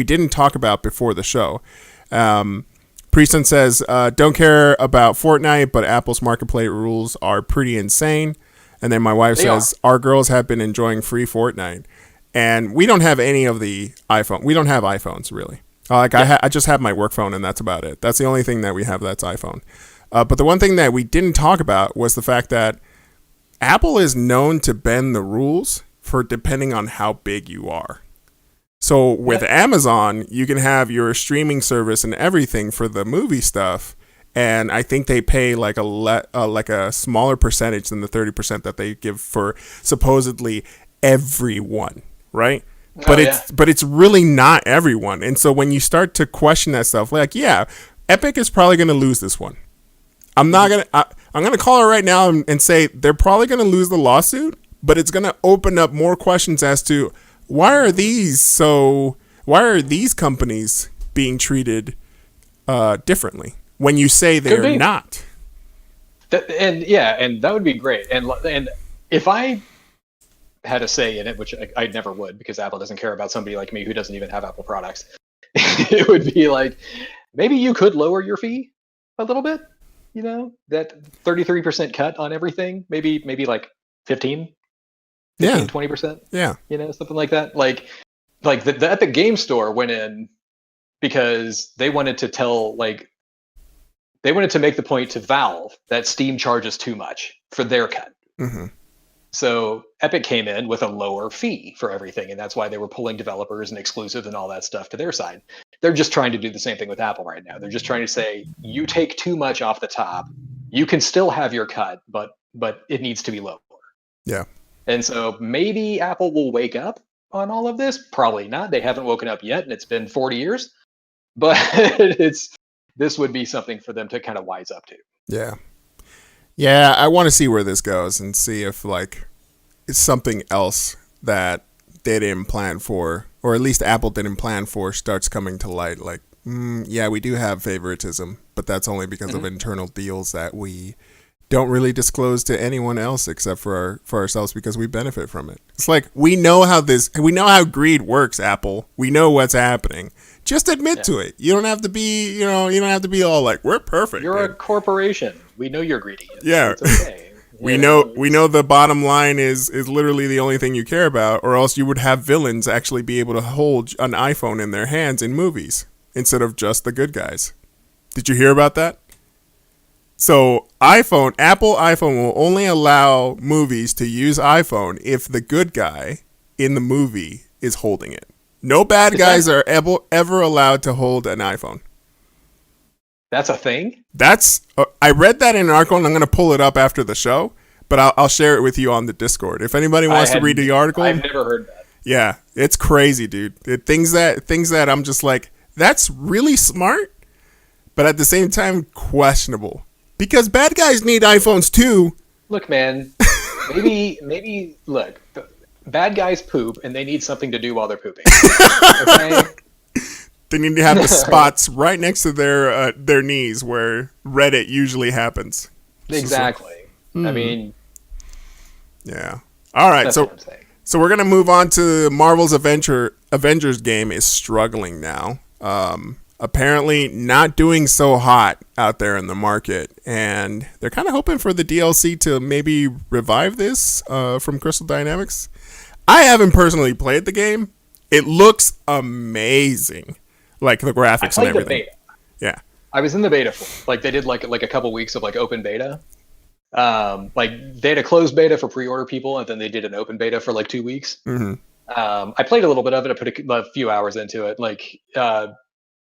didn't talk about before the show. Preston says, don't care about Fortnite, but Apple's marketplace rules are pretty insane. And then my wife says, our girls have been enjoying free Fortnite. And we don't have any of the iPhone. We don't have iPhones, really. I just have my work phone, and that's about it. That's the only thing that we have that's iPhone. But the one thing that we didn't talk about was the fact that Apple is known to bend the rules for depending on how big you are. So with Amazon, you can have your streaming service and everything for the movie stuff. And I think they pay like a smaller percentage than the 30% that they give for supposedly everyone, right? But it's really not everyone. And so when you start to question that stuff, like, Epic is probably going to lose this one. I'm going to call it right now and say they're probably going to lose the lawsuit, but it's going to open up more questions as to why are these companies being treated differently? When you say they're not. And that would be great. And if I had a say in it, which I never would, because Apple doesn't care about somebody like me who doesn't even have Apple products, it would be like, maybe you could lower your fee a little bit, that 33% cut on everything, maybe like 15, 20%, something like that. Like the Epic Game Store went in because they wanted to they wanted to make the point to Valve that Steam charges too much for their cut. Mm-hmm. So Epic came in with a lower fee for everything, and that's why they were pulling developers and exclusives and all that stuff to their side. They're just trying to do the same thing with Apple right now. They're just trying to say, you take too much off the top. You can still have your cut, but it needs to be lower. Yeah. And so maybe Apple will wake up on all of this. Probably not. They haven't woken up yet, and it's been 40 years. But this would be something for them to kind of wise up to. Yeah. Yeah, I want to see where this goes and see if it's something else that they didn't plan for, or at least Apple didn't plan for, starts coming to light. Like, we do have favoritism, but that's only because of internal deals that we don't really disclose to anyone else except for ourselves, because we benefit from it. It's like, we know how greed works, Apple. We know what's happening. Just admit to it. You don't have to be, you don't have to be all like, we're perfect. You're a corporation. We know you're greedy. It's okay. We know the bottom line is literally the only thing you care about, or else you would have villains actually be able to hold an iPhone in their hands in movies instead of just the good guys. Did you hear about that? So Apple iPhone will only allow movies to use iPhone if the good guy in the movie is holding it. No bad guys are ever allowed to hold an iPhone. That's a thing? I read that in an article, and I'm going to pull it up after the show, but I'll share it with you on the Discord. If anybody wants to read the article. I've never heard that. Yeah, it's crazy, dude. Things that I'm just like, that's really smart, but at the same time, questionable. Because bad guys need iPhones too. Look, man, maybe look, bad guys poop, and they need something to do while they're pooping. Okay? They need to have the spots right next to their knees where Reddit usually happens. Exactly. I mean, yeah. All right, so we're gonna move on to Marvel's Avengers game is struggling now. Apparently not doing so hot out there in the market, and they're kind of hoping for the DLC to maybe revive this from Crystal Dynamics. I haven't personally played the game. It looks amazing, like the graphics and everything. Yeah, I was in the beta for it. Like they did like a couple weeks of like open beta. Like they had a closed beta for pre-order people, and then they did an open beta for like 2 weeks. Mm-hmm. I played a little bit of it. I put a few hours into it. Like,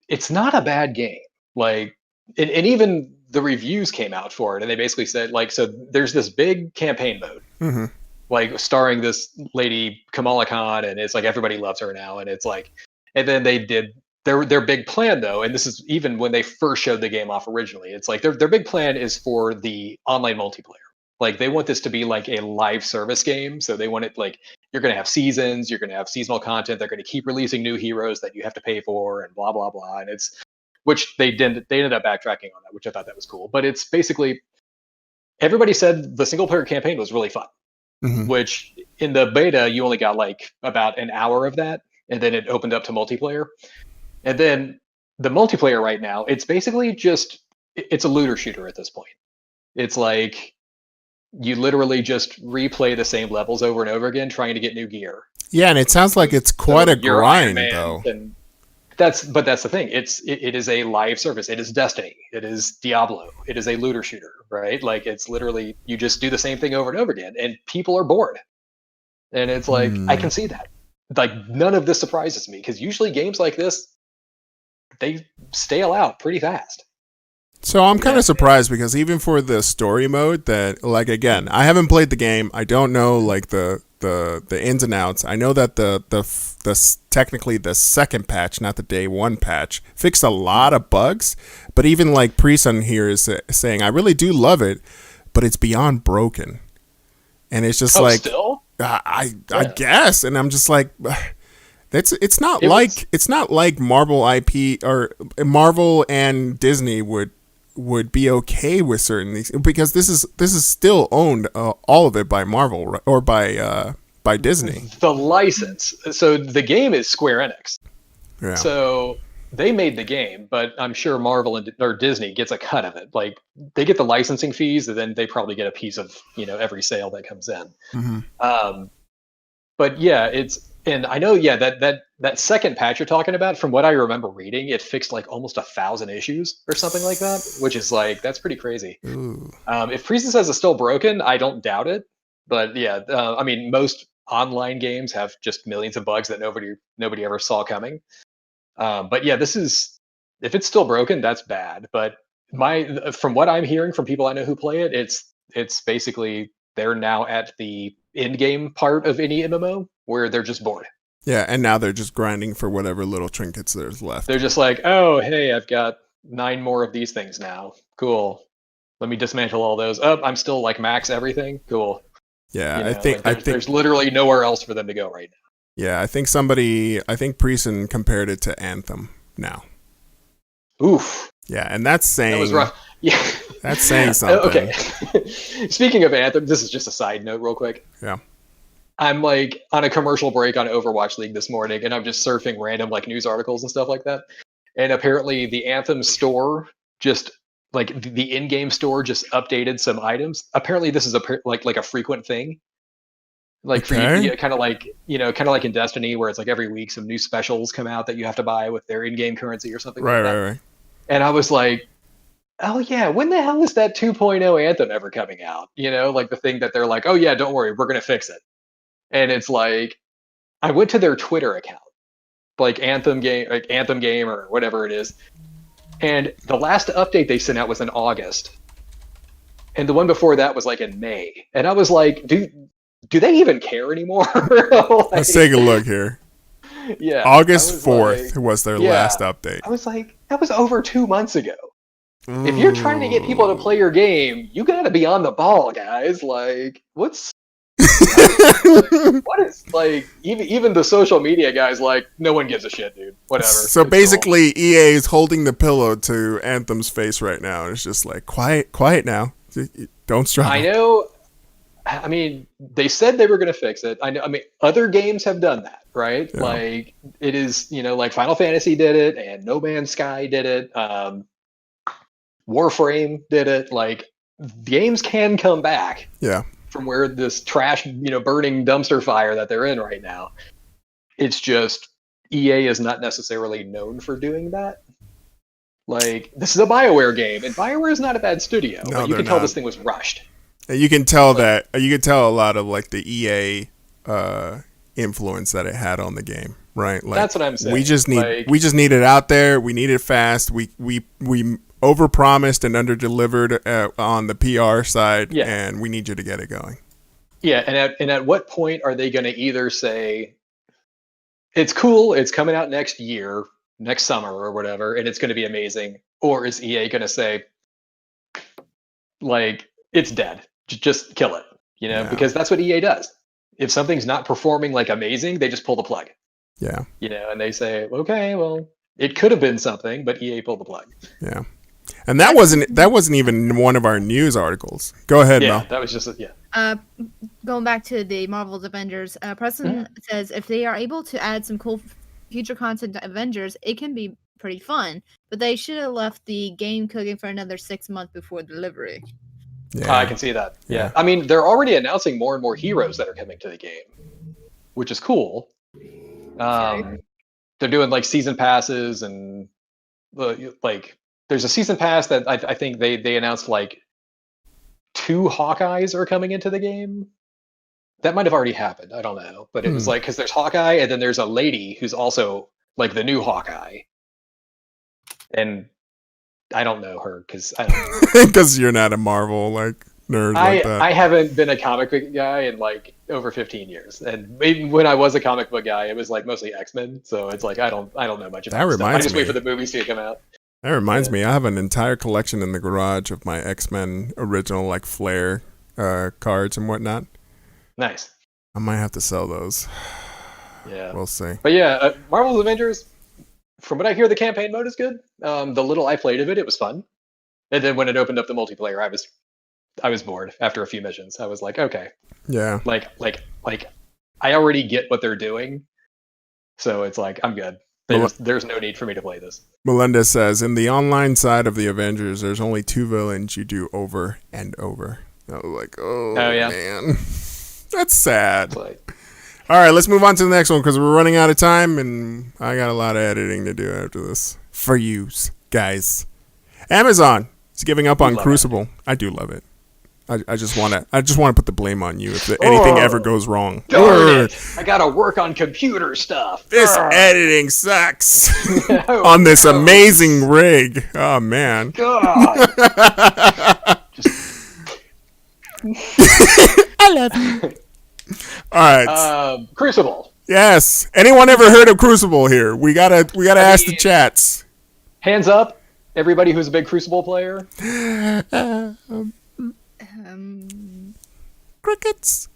it's not a bad game. Like, and even the reviews came out for it, and they basically said like, so there's this big campaign mode, Mm-hmm. like starring this lady Kamala Khan, and it's like everybody loves her now, and it's like, and then they did their big plan though, and this is even when they first showed the game off originally. It's like their big plan is for the online multiplayer. Like they want this to be like a live service game, so they want it like you're going to have seasons, you're going to have seasonal content, they're going to keep releasing new heroes that you have to pay for, and blah blah blah. And it's which they didn't. They ended up backtracking on that, which I thought that was cool. But it's basically everybody said the single player campaign was really fun. Mm-hmm. Which in the beta you only got like about an hour of that, and then it opened up to multiplayer. And then the multiplayer right now, it's basically just it's a looter shooter at this point. It's like you literally just replay the same levels over and over again, trying to get new gear. Yeah, and it sounds like it's quite a grind, though. And that's the thing. It is a live service. It is Destiny. It is Diablo. It is a looter shooter, right? Like it's literally you just do the same thing over and over again, and people are bored. And it's like I can see that. Like none of this surprises me because usually games like this they stale out pretty fast. So I'm kind of surprised because even for the story mode that like again, I haven't played the game. I don't know like the ins and outs. I know that the technically the second patch, not the day one patch, fixed a lot of bugs. But even like Preson here is saying, I really do love it, but it's beyond broken. And it's just like still? I guess, and I'm just like. It's not like Marvel IP or Marvel and Disney would be okay with certain things because this is still owned all of it by Marvel right? Or by Disney. The license. So the game is Square Enix. Yeah. So they made the game, but I'm sure Marvel or Disney gets a cut of it. Like they get the licensing fees, and then they probably get a piece of every sale that comes in. Mm-hmm. But yeah, it's. And I know, yeah, that second patch you're talking about, from what I remember reading, it fixed like almost 1,000 issues or something like that, which is like, that's pretty crazy. If Priestess says it's still broken, I don't doubt it. But yeah, I mean, most online games have just millions of bugs that nobody ever saw coming. But yeah, if it's still broken, that's bad. But from what I'm hearing from people I know who play it, it's basically they're now at the end game part of any MMO where they're just bored. Yeah, and now they're just grinding for whatever little trinkets there's left. They're just like, oh, hey, I've got 9 more of these things now. Cool. Let me dismantle all those. Oh, I'm still like max everything. Cool. Yeah, I think there's literally nowhere else for them to go right now. Yeah, I think Preson compared it to Anthem now. Oof. Yeah, and that's saying that was rough. Yeah, that's saying something. Okay. Speaking of Anthem, this is just a side note, real quick. Yeah. I'm like on a commercial break on Overwatch League this morning, and I'm just surfing random like news articles and stuff like that. And apparently, the Anthem store just like the in-game store just updated some items. Apparently, this is like a frequent thing. Like for you, kind of like in Destiny, where it's like every week some new specials come out that you have to buy with their in-game currency or something. Right. And I was like, oh yeah, when the hell is that 2.0 Anthem ever coming out? Like the thing that they're like, oh yeah, don't worry, we're gonna fix it. And it's like, I went to their Twitter account, like Anthem game or whatever it is, and the last update they sent out was in August, and the one before that was like in May, and I was like, do they even care anymore? Like, let's take a look here. Yeah, August 4th was their last update. I was like, that was over 2 months ago. Ooh. If you're trying to get people to play your game, you gotta be on the ball, guys. Like, what's what is like even the social media guys like no one gives a shit, dude. Whatever. So it's basically cool. EA is holding the pillow to Anthem's face right now. It's just like quiet now. Don't struggle. I know. I mean, they said they were going to fix it. I know. I mean, other games have done that, right? Yeah. Like it is, like Final Fantasy did it, and No Man's Sky did it. Warframe did it. Like games can come back. Yeah. From where this trash, burning dumpster fire that they're in right now. It's just EA is not necessarily known for doing that. Like, this is a BioWare game, and BioWare is not a bad studio. No, but you they're can tell not. this thing was rushed. And you can tell a lot of like the EA influence that it had on the game, right? Like, That's what I'm saying. We just need it out there. We need it fast. We overpromised and underdelivered on the PR side, and we need you to get it going. Yeah, and at what point are they going to either say, it's cool, it's coming out next year, next summer or whatever, and it's going to be amazing, or is EA going to say, like, it's dead, just kill it, because that's what EA does. If something's not performing like amazing, they just pull the plug. Yeah. And they say, okay, well, it could have been something, but EA pulled the plug. Yeah. And that wasn't even one of our news articles. Go ahead, Mel. That was just Going back to the Marvel's Avengers, Preston says if they are able to add some cool future content to Avengers, it can be pretty fun. But they should have left the game cooking for another 6 months before delivery. Yeah. I can see that. Yeah. I mean, they're already announcing more and more heroes that are coming to the game, which is cool. They're doing like season passes and like there's a season pass that I think they announced like 2 Hawkeyes are coming into the game. That might have already happened. I don't know. But it was like, because there's Hawkeye and then there's a lady who's also like the new Hawkeye. And I don't know her because I don't because you're not a Marvel like nerd like that. I haven't been a comic book guy in like over 15 years, and maybe when I was a comic book guy, it was like mostly X-Men. So it's like I don't know much about that. I just wait for the movies to come out. That reminds me, I have an entire collection in the garage of my X-Men original like Flair cards and whatnot. Nice. I might have to sell those. Yeah, we'll see. But yeah, Marvel's Avengers. From what I hear, the campaign mode is good. The little I played of it was fun. And then when it opened up the multiplayer, I was bored after a few missions. I was like, okay. Yeah. Like I already get what they're doing. So it's like, I'm good. There's no need for me to play this. Melinda says, in the online side of the Avengers, there's only 2 villains you do over and over. I was like, oh yeah. Man. That's sad. All right, let's move on to the next one because we're running out of time, and I got a lot of editing to do after this for you guys. Amazon is giving up on Crucible. I do love it. I just want to put the blame on you if anything ever goes wrong. Darn it. I gotta work on computer stuff. This editing sucks on this amazing rig. Oh man. God. I love you. All right. Crucible. Yes. Anyone ever heard of Crucible here? We gotta ask the chats. Hands up, everybody who's a big Crucible player. Crickets.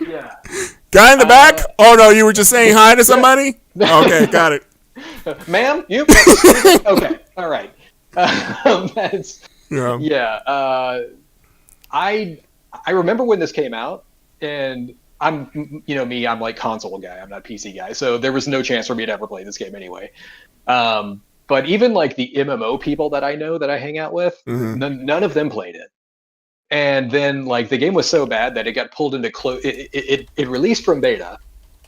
Yeah. Guy in the back? Oh no, you were just saying hi to somebody? Okay, got it. Ma'am, you? Okay, all right. I remember when this came out, and I'm like console guy. I'm not PC guy, so there was no chance for me to ever play this game anyway. But even like the MMO people that I know that I hang out with, none of them played it. And then like the game was so bad that it got pulled into it released from beta,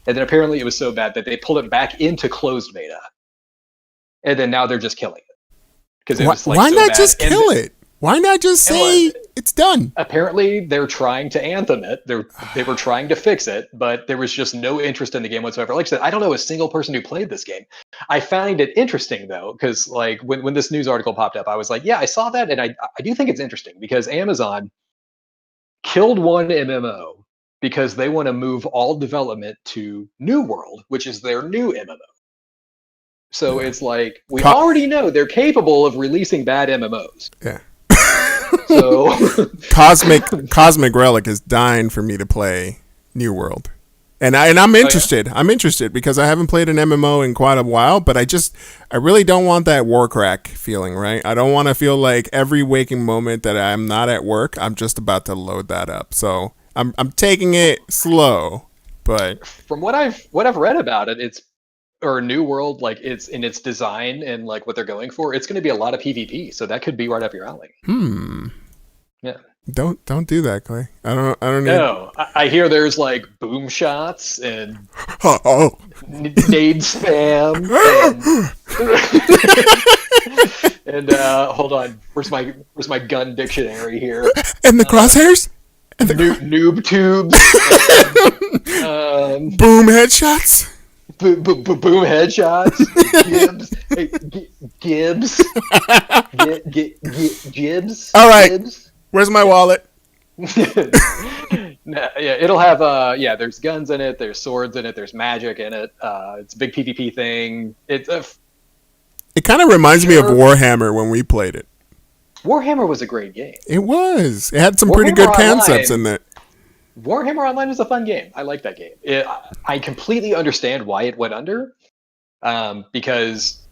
and then apparently it was so bad that they pulled it back into closed beta. And then now they're just killing it because it was like why so not bad. just kill it? Why not just say it's done? Apparently, they're trying to Anthem it. They were trying to fix it, but there was just no interest in the game whatsoever. Like I said, I don't know a single person who played this game. I find it interesting, though, because like when this news article popped up, I was like, yeah, I saw that, and I do think it's interesting because Amazon killed one MMO because they want to move all development to New World, which is their new MMO. So it's like, we already know they're capable of releasing bad MMOs. Yeah. So Cosmic Relic is dying for me to play New World. And I'm interested. I'm interested because I haven't played an MMO in quite a while, but I really don't want that war crack feeling, right? I don't want to feel like every waking moment that I'm not at work, I'm just about to load that up. So I'm taking it slow, but from what I've read about it, or New World, like it's in its design and like what they're going for, it's going to be a lot of PvP. So that could be right up your alley. Yeah. Don't do that, Clay. I don't need. No, I hear there's like boom shots and Oh. nade spam and hold on, where's my gun dictionary here? And the crosshairs? And the Noob tubes, boom headshots? boom headshots, Gibbs, Gibbs. All right. Gibbs. Where's my wallet? Yeah, it'll have there's guns in it, there's swords in it, there's magic in it. It's a big PvP thing. It kind of reminds me of Warhammer when we played it. Warhammer was a great game. It was. It had some pretty good concepts in it. Warhammer Online was a fun game. I like that game. I completely understand why it went under, because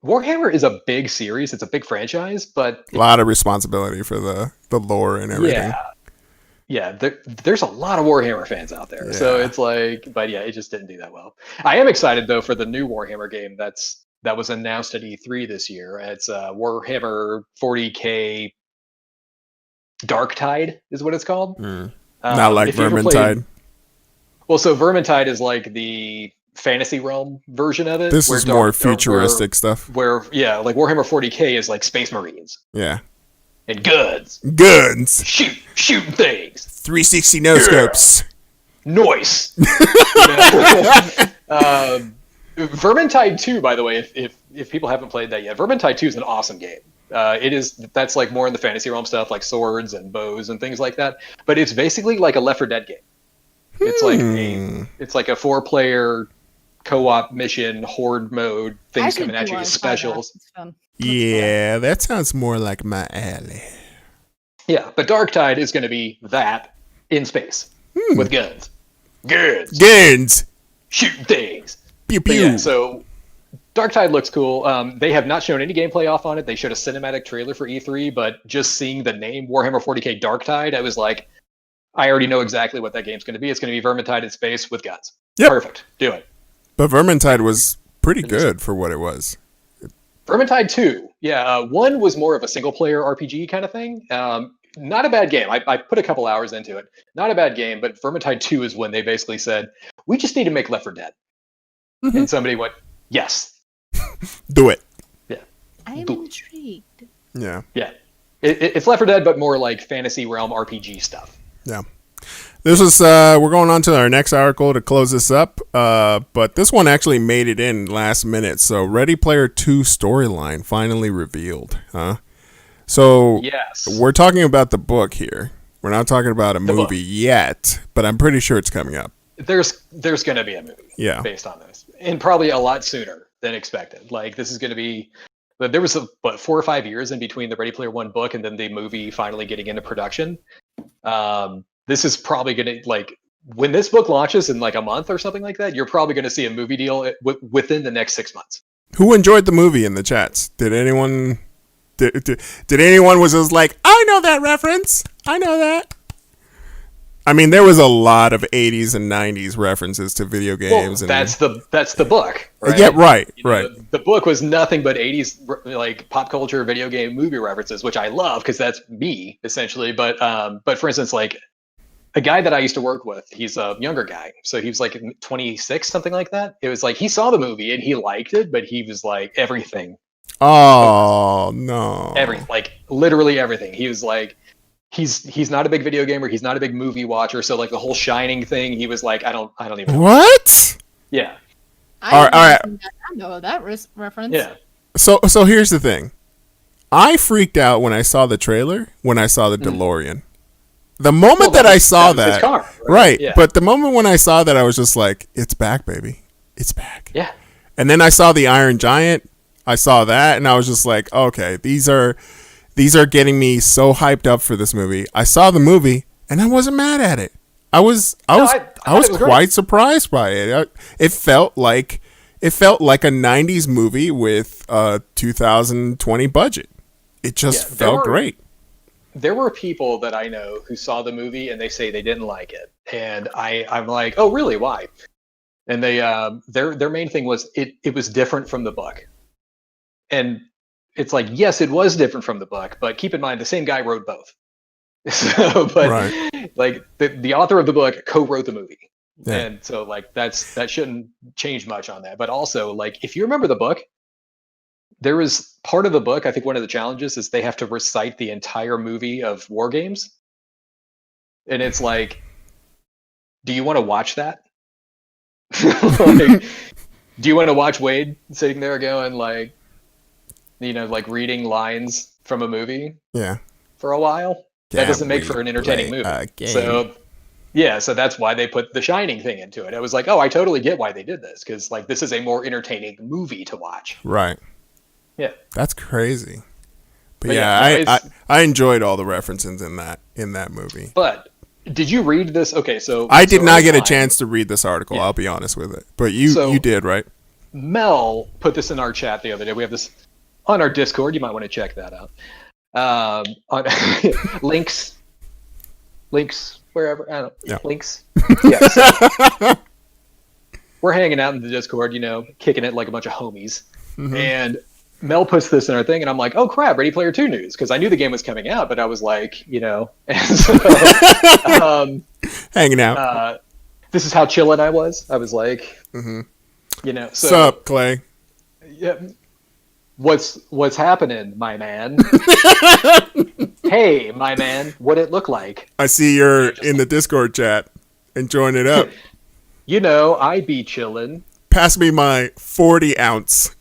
Warhammer is a big series. It's a big franchise, but a lot of responsibility for the lore and everything. Yeah. There's a lot of Warhammer fans out there, so it's like, but yeah, it just didn't do that well. I am excited though for the new Warhammer game that was announced at E3 this year. It's Warhammer 40K Darktide is what it's called. Not like Vermintide. Well, so Vermintide is like the fantasy realm version of it. This is more futuristic stuff. Where like Warhammer 40K is like Space Marines. Yeah. And guns. Shooting things. 360 no scopes. Noise. Vermintide 2, by the way, if people haven't played that yet, Vermintide 2 is an awesome game. That's like more in the fantasy realm stuff, like swords and bows and things like that. But it's basically like a Left 4 Dead game. It's like a 4-player co-op mission, horde mode, things coming at you as specials. Yeah, that sounds more like my alley. Yeah, but Darktide is going to be that in space with guns. Shooting things. Pew pew. Yeah, so Darktide looks cool. They have not shown any gameplay off on it. They showed a cinematic trailer for E3, but just seeing the name Warhammer 40K Darktide, I was like, I already know exactly what that game's going to be. It's going to be Vermintide in space with guns. Yep. Perfect. Do it. But Vermintide was pretty good for what it was. Vermintide 2. Yeah, 1 was more of a single-player RPG kind of thing. Not a bad game. I put a couple hours into it. Not a bad game, but Vermintide 2 is when they basically said, we just need to make Left 4 Dead. Mm-hmm. And somebody went, yes. Do it. Yeah. I am intrigued. Yeah. Yeah. It's Left 4 Dead, but more like fantasy realm RPG stuff. Yeah. This is we're going on to our next article to close this up, but this one actually made it in last minute. So Ready Player 2 storyline finally revealed, huh? So yes, we're talking about the book here. We're not talking about a movie yet, but I'm pretty sure it's coming up. There's going to be a movie based on this, and probably a lot sooner than expected. Like this is going to be, but there was 4 or 5 years in between the Ready Player 1 book and then the movie finally getting into production. This is probably going to, like, when this book launches in like a month or something like that, you're probably going to see a movie deal within the next 6 months. Who enjoyed the movie in the chats? Did anyone? Did anyone was just like, I know that reference. I know that. I mean, there was a lot of 80s and 90s references to video games. Well, that's the book, right? Yeah, right, right. The book was nothing but 80s like pop culture, video game, movie references, which I love because that's me essentially. But for instance, like a guy that I used to work with, he's a younger guy, so he was like 26, something like that. It was like he saw the movie and he liked it, but he was like everything. Oh no! Literally everything. He was like. He's not a big video gamer. He's not a big movie watcher. So like the whole Shining thing, he was like, I don't even know. What? Yeah. All right. I know that reference. Yeah. So here's the thing. I freaked out when I saw the trailer. When I saw the DeLorean, the moment that I saw that, car, right? Yeah. But the moment when I saw that, I was just like, it's back, baby, it's back. Yeah. And then I saw the Iron Giant. I saw that, and I was just like, okay, these are getting me so hyped up for this movie. I saw the movie and I wasn't mad at it. I was quite surprised by it. It felt like a 90s movie with a 2020 budget. It just felt great. There were people that I know who saw the movie and they say they didn't like it. And I'm like, oh really? Why? And they their main thing was it was different from the book. And it's like, yes, it was different from the book, but keep in mind the same guy wrote both. So, but Right. like the author of the book co-wrote the movie. Yeah. And so like that shouldn't change much on that. But also, like, if you remember the book, there was part of the book, I think one of the challenges is they have to recite the entire movie of War Games. And it's like, do you want to watch that? Like, do you want to watch Wade sitting there going like, like reading lines from a movie Yeah. for a while? That doesn't make for an entertaining movie. So yeah, so that's why they put the Shining thing into it. I was like, oh, I totally get why they did this, because like this is a more entertaining movie to watch. Right. Yeah. That's crazy. But yeah, no, I enjoyed all the references in that movie. But did you read this? Okay, so I did not get a chance to read this article. Yeah. I'll be honest with it. But you did, right? Mel put this in our chat the other day. We have this on our Discord. You might want to check that out. On links wherever, I don't know. Yeah. Links. Yeah. So we're hanging out in the Discord, kicking it like a bunch of homies. Mm-hmm. And Mel puts this in our thing, and I'm like, oh crap, Ready Player 2 news, because I knew the game was coming out, but I was like, and so, hanging out. This is how chillin' I was. I was like, so sup, Clay? Yeah. What's happening, my man? Hey, my man, what'd it look like? I see you're in the Discord chat. Enjoying it up. I be chillin'. Pass me my 40 ounce.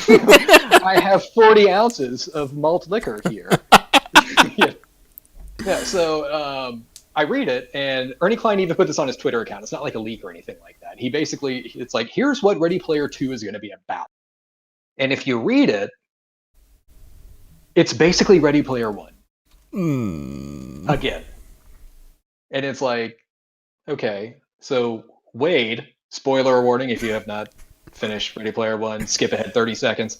I have 40 ounces of malt liquor here. Yeah, so I read it, and Ernie Klein even put this on his Twitter account. It's not like a leak or anything like that. He basically, it's like, here's what Ready Player 2 is going to be about. And if you read it, it's basically Ready Player 1. Again. And it's like, okay, so Wade, spoiler warning if you have not finished Ready Player 1, skip ahead 30 seconds.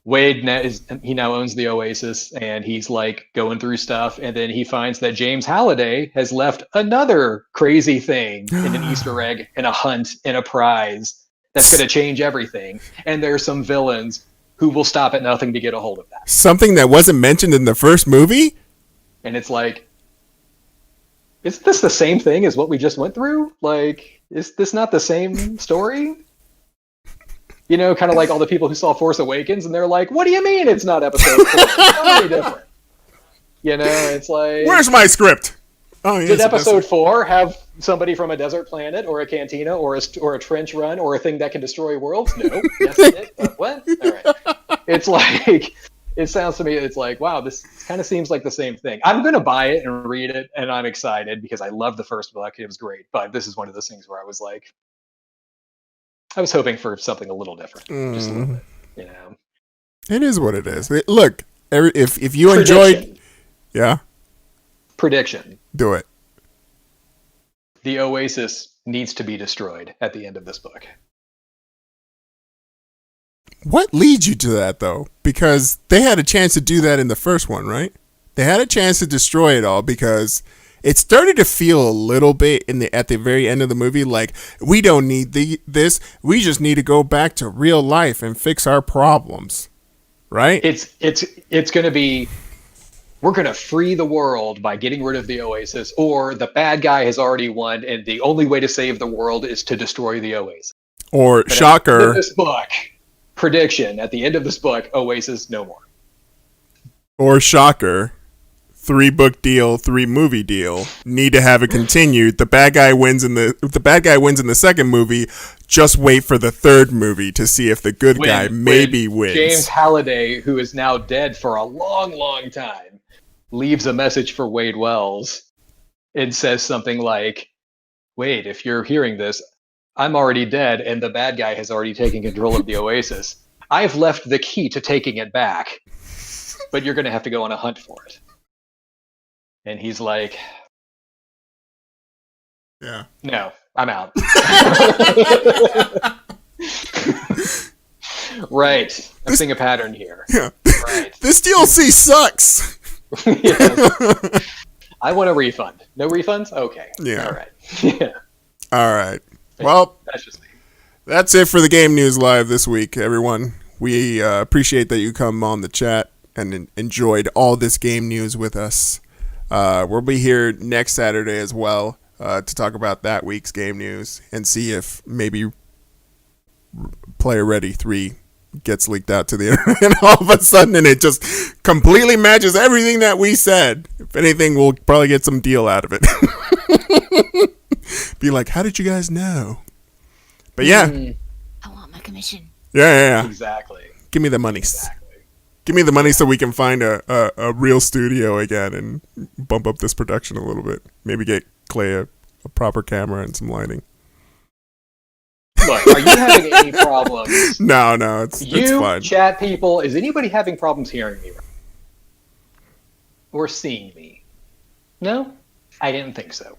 Wade now owns the Oasis, and he's like going through stuff, and then he finds that James Halliday has left another crazy thing in an Easter egg, in a hunt, in a prize that's going to change everything. And there's some villains who will stop at nothing to get a hold of that. Something that wasn't mentioned in the first movie? And it's like, is this the same thing as what we just went through? Like, is this not the same story? Kind of like all the people who saw Force Awakens, and they're like, what do you mean it's not episode 4? It's totally different. It's like... Where's my script? Oh, yes, did episode 4 have somebody from a desert planet, or a cantina, or a trench run, or a thing that can destroy worlds? No. Yes, it did. What? All right. It's like... It sounds to me, it's like, wow, this kind of seems like the same thing. I'm going to buy it and read it, and I'm excited because I love the first book. It was great. But this is one of those things where I was like, I was hoping for something a little different. Just a little bit, It is what it is. Look, if you enjoyed... Yeah? Prediction. Do it. The Oasis needs to be destroyed at the end of this book. What leads you to that, though? Because they had a chance to do that in the first one, right? They had a chance to destroy it all because it started to feel a little bit at the very end of the movie like, we don't need this. We just need to go back to real life and fix our problems, right? It's going to be, we're going to free the world by getting rid of the Oasis, or the bad guy has already won, and the only way to save the world is to destroy the Oasis. Or but shocker. This book. Prediction, at the end of this book, Oasis no more. Or shocker, 3-book deal, 3-movie deal. Need to have it continued. The bad guy wins in the second movie. Just wait for the third movie to see if the good guy maybe wins. James Halliday, who is now dead for a long, long time, leaves a message for Wade Wells and says something like, Wade, if you're hearing this, I'm already dead, and the bad guy has already taken control of the Oasis. I've left the key to taking it back, but you're going to have to go on a hunt for it. And he's like, yeah, no, I'm out. Right. I'm seeing a pattern here. Yeah. Right. This DLC sucks. Yes. I want a refund. No refunds? Okay. Yeah. All right. Yeah. All right. Well, that's just me. That's it for the Game News Live this week, everyone. We appreciate that you come on the chat and enjoyed all this game news with us. We'll be here next Saturday as well to talk about that week's game news and see if maybe Player Ready 3 gets leaked out to the internet and all of a sudden and it just completely matches everything that we said. If anything, we'll probably get some deal out of it. Be like, how did you guys know? But yeah. I want my commission. Yeah. Exactly. Give me the money. Exactly. Give me the money so we can find a real studio again and bump up this production a little bit. Maybe get Clay a proper camera and some lighting. Look, are you having any problems? No, it's fine. Chat people, is anybody having problems hearing me? Or seeing me? No? I didn't think so.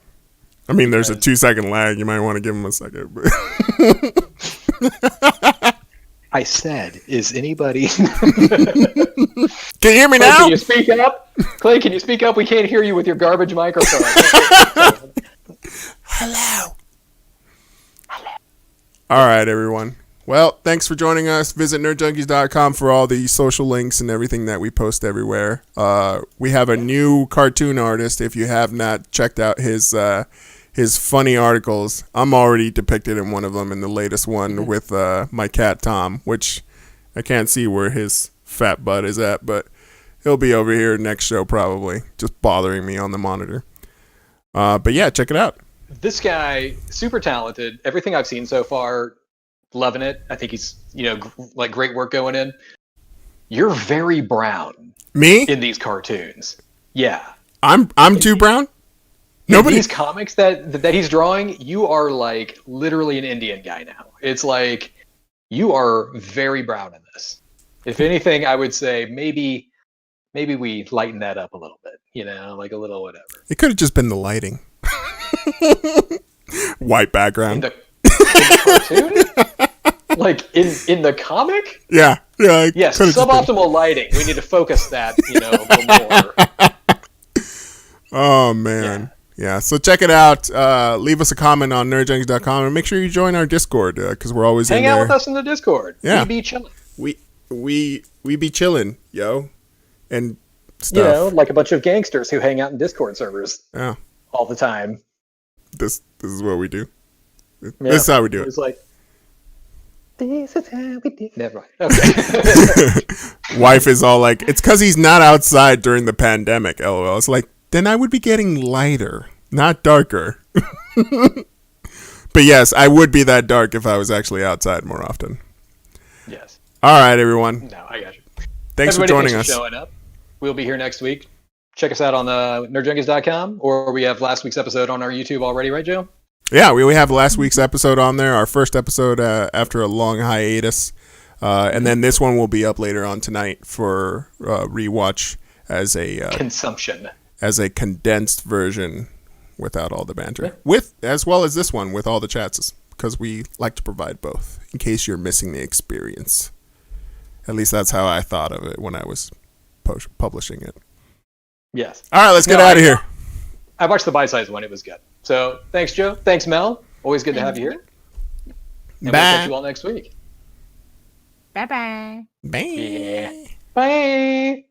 I mean, there's a 2-second lag. You might want to give him a second. But I said, is anybody... Can you hear me Clay, now? can you speak up? Clay, can you speak up? We can't hear you with your garbage microphone. Hello. All right, everyone. Well, thanks for joining us. Visit nerdjunkies.com for all the social links and everything that we post everywhere. We have a new cartoon artist. If you have not checked out his funny articles, I'm already depicted in one of them in the latest one with my cat Tom, which I can't see where his fat butt is at, but he'll be over here next show probably, just bothering me on the monitor. But yeah, check it out. This guy, super talented. Everything I've seen so far, loving it. I think he's, like great work going in. You're very brown. Me? In these cartoons. Yeah. I'm too brown? Nobody. These comics that he's drawing, you are like literally an Indian guy now. It's like you are very brown in this. If anything, I would say maybe we lighten that up a little bit, like a little whatever. It could have just been the lighting. White background. In the cartoon? Like in the comic? Yeah. Yes, suboptimal lighting. We need to focus that, a little more. Oh man. Yeah. So check it out. Leave us a comment on nerdjunkies.com and make sure you join our Discord because we're always hang in there. Hang out with us in the Discord. Yeah. We be chilling. We be chilling, yo. And stuff. Like a bunch of gangsters who hang out in Discord servers. Yeah. All the time. This is what we do. Yeah. This is how we do it. It's like, this is how we do it. Never mind. Okay. Wife is all like, it's because he's not outside during the pandemic, LOL. It's like, then I would be getting lighter, not darker. But yes, I would be that dark if I was actually outside more often. Yes. All right, everyone. No, I got you. Thanks for joining us. For showing up. We'll be here next week. Check us out on nerdjunkies.com, or we have last week's episode on our YouTube already, right, Joe? Yeah, we have last week's episode on there, our first episode after a long hiatus. And then this one will be up later on tonight for rewatch as a consumption. As a condensed version without all the banter. Yeah. As well as this one with all the chats, because we like to provide both in case you're missing the experience. At least that's how I thought of it when I was publishing it. Yes. All right, let's get out of here. I watched the bite-sized one. It was good. So thanks, Joe. Thanks, Mel. Always good to have you here. And bye. We'll catch you all next week. Bye-bye. Bye. Yeah. Bye.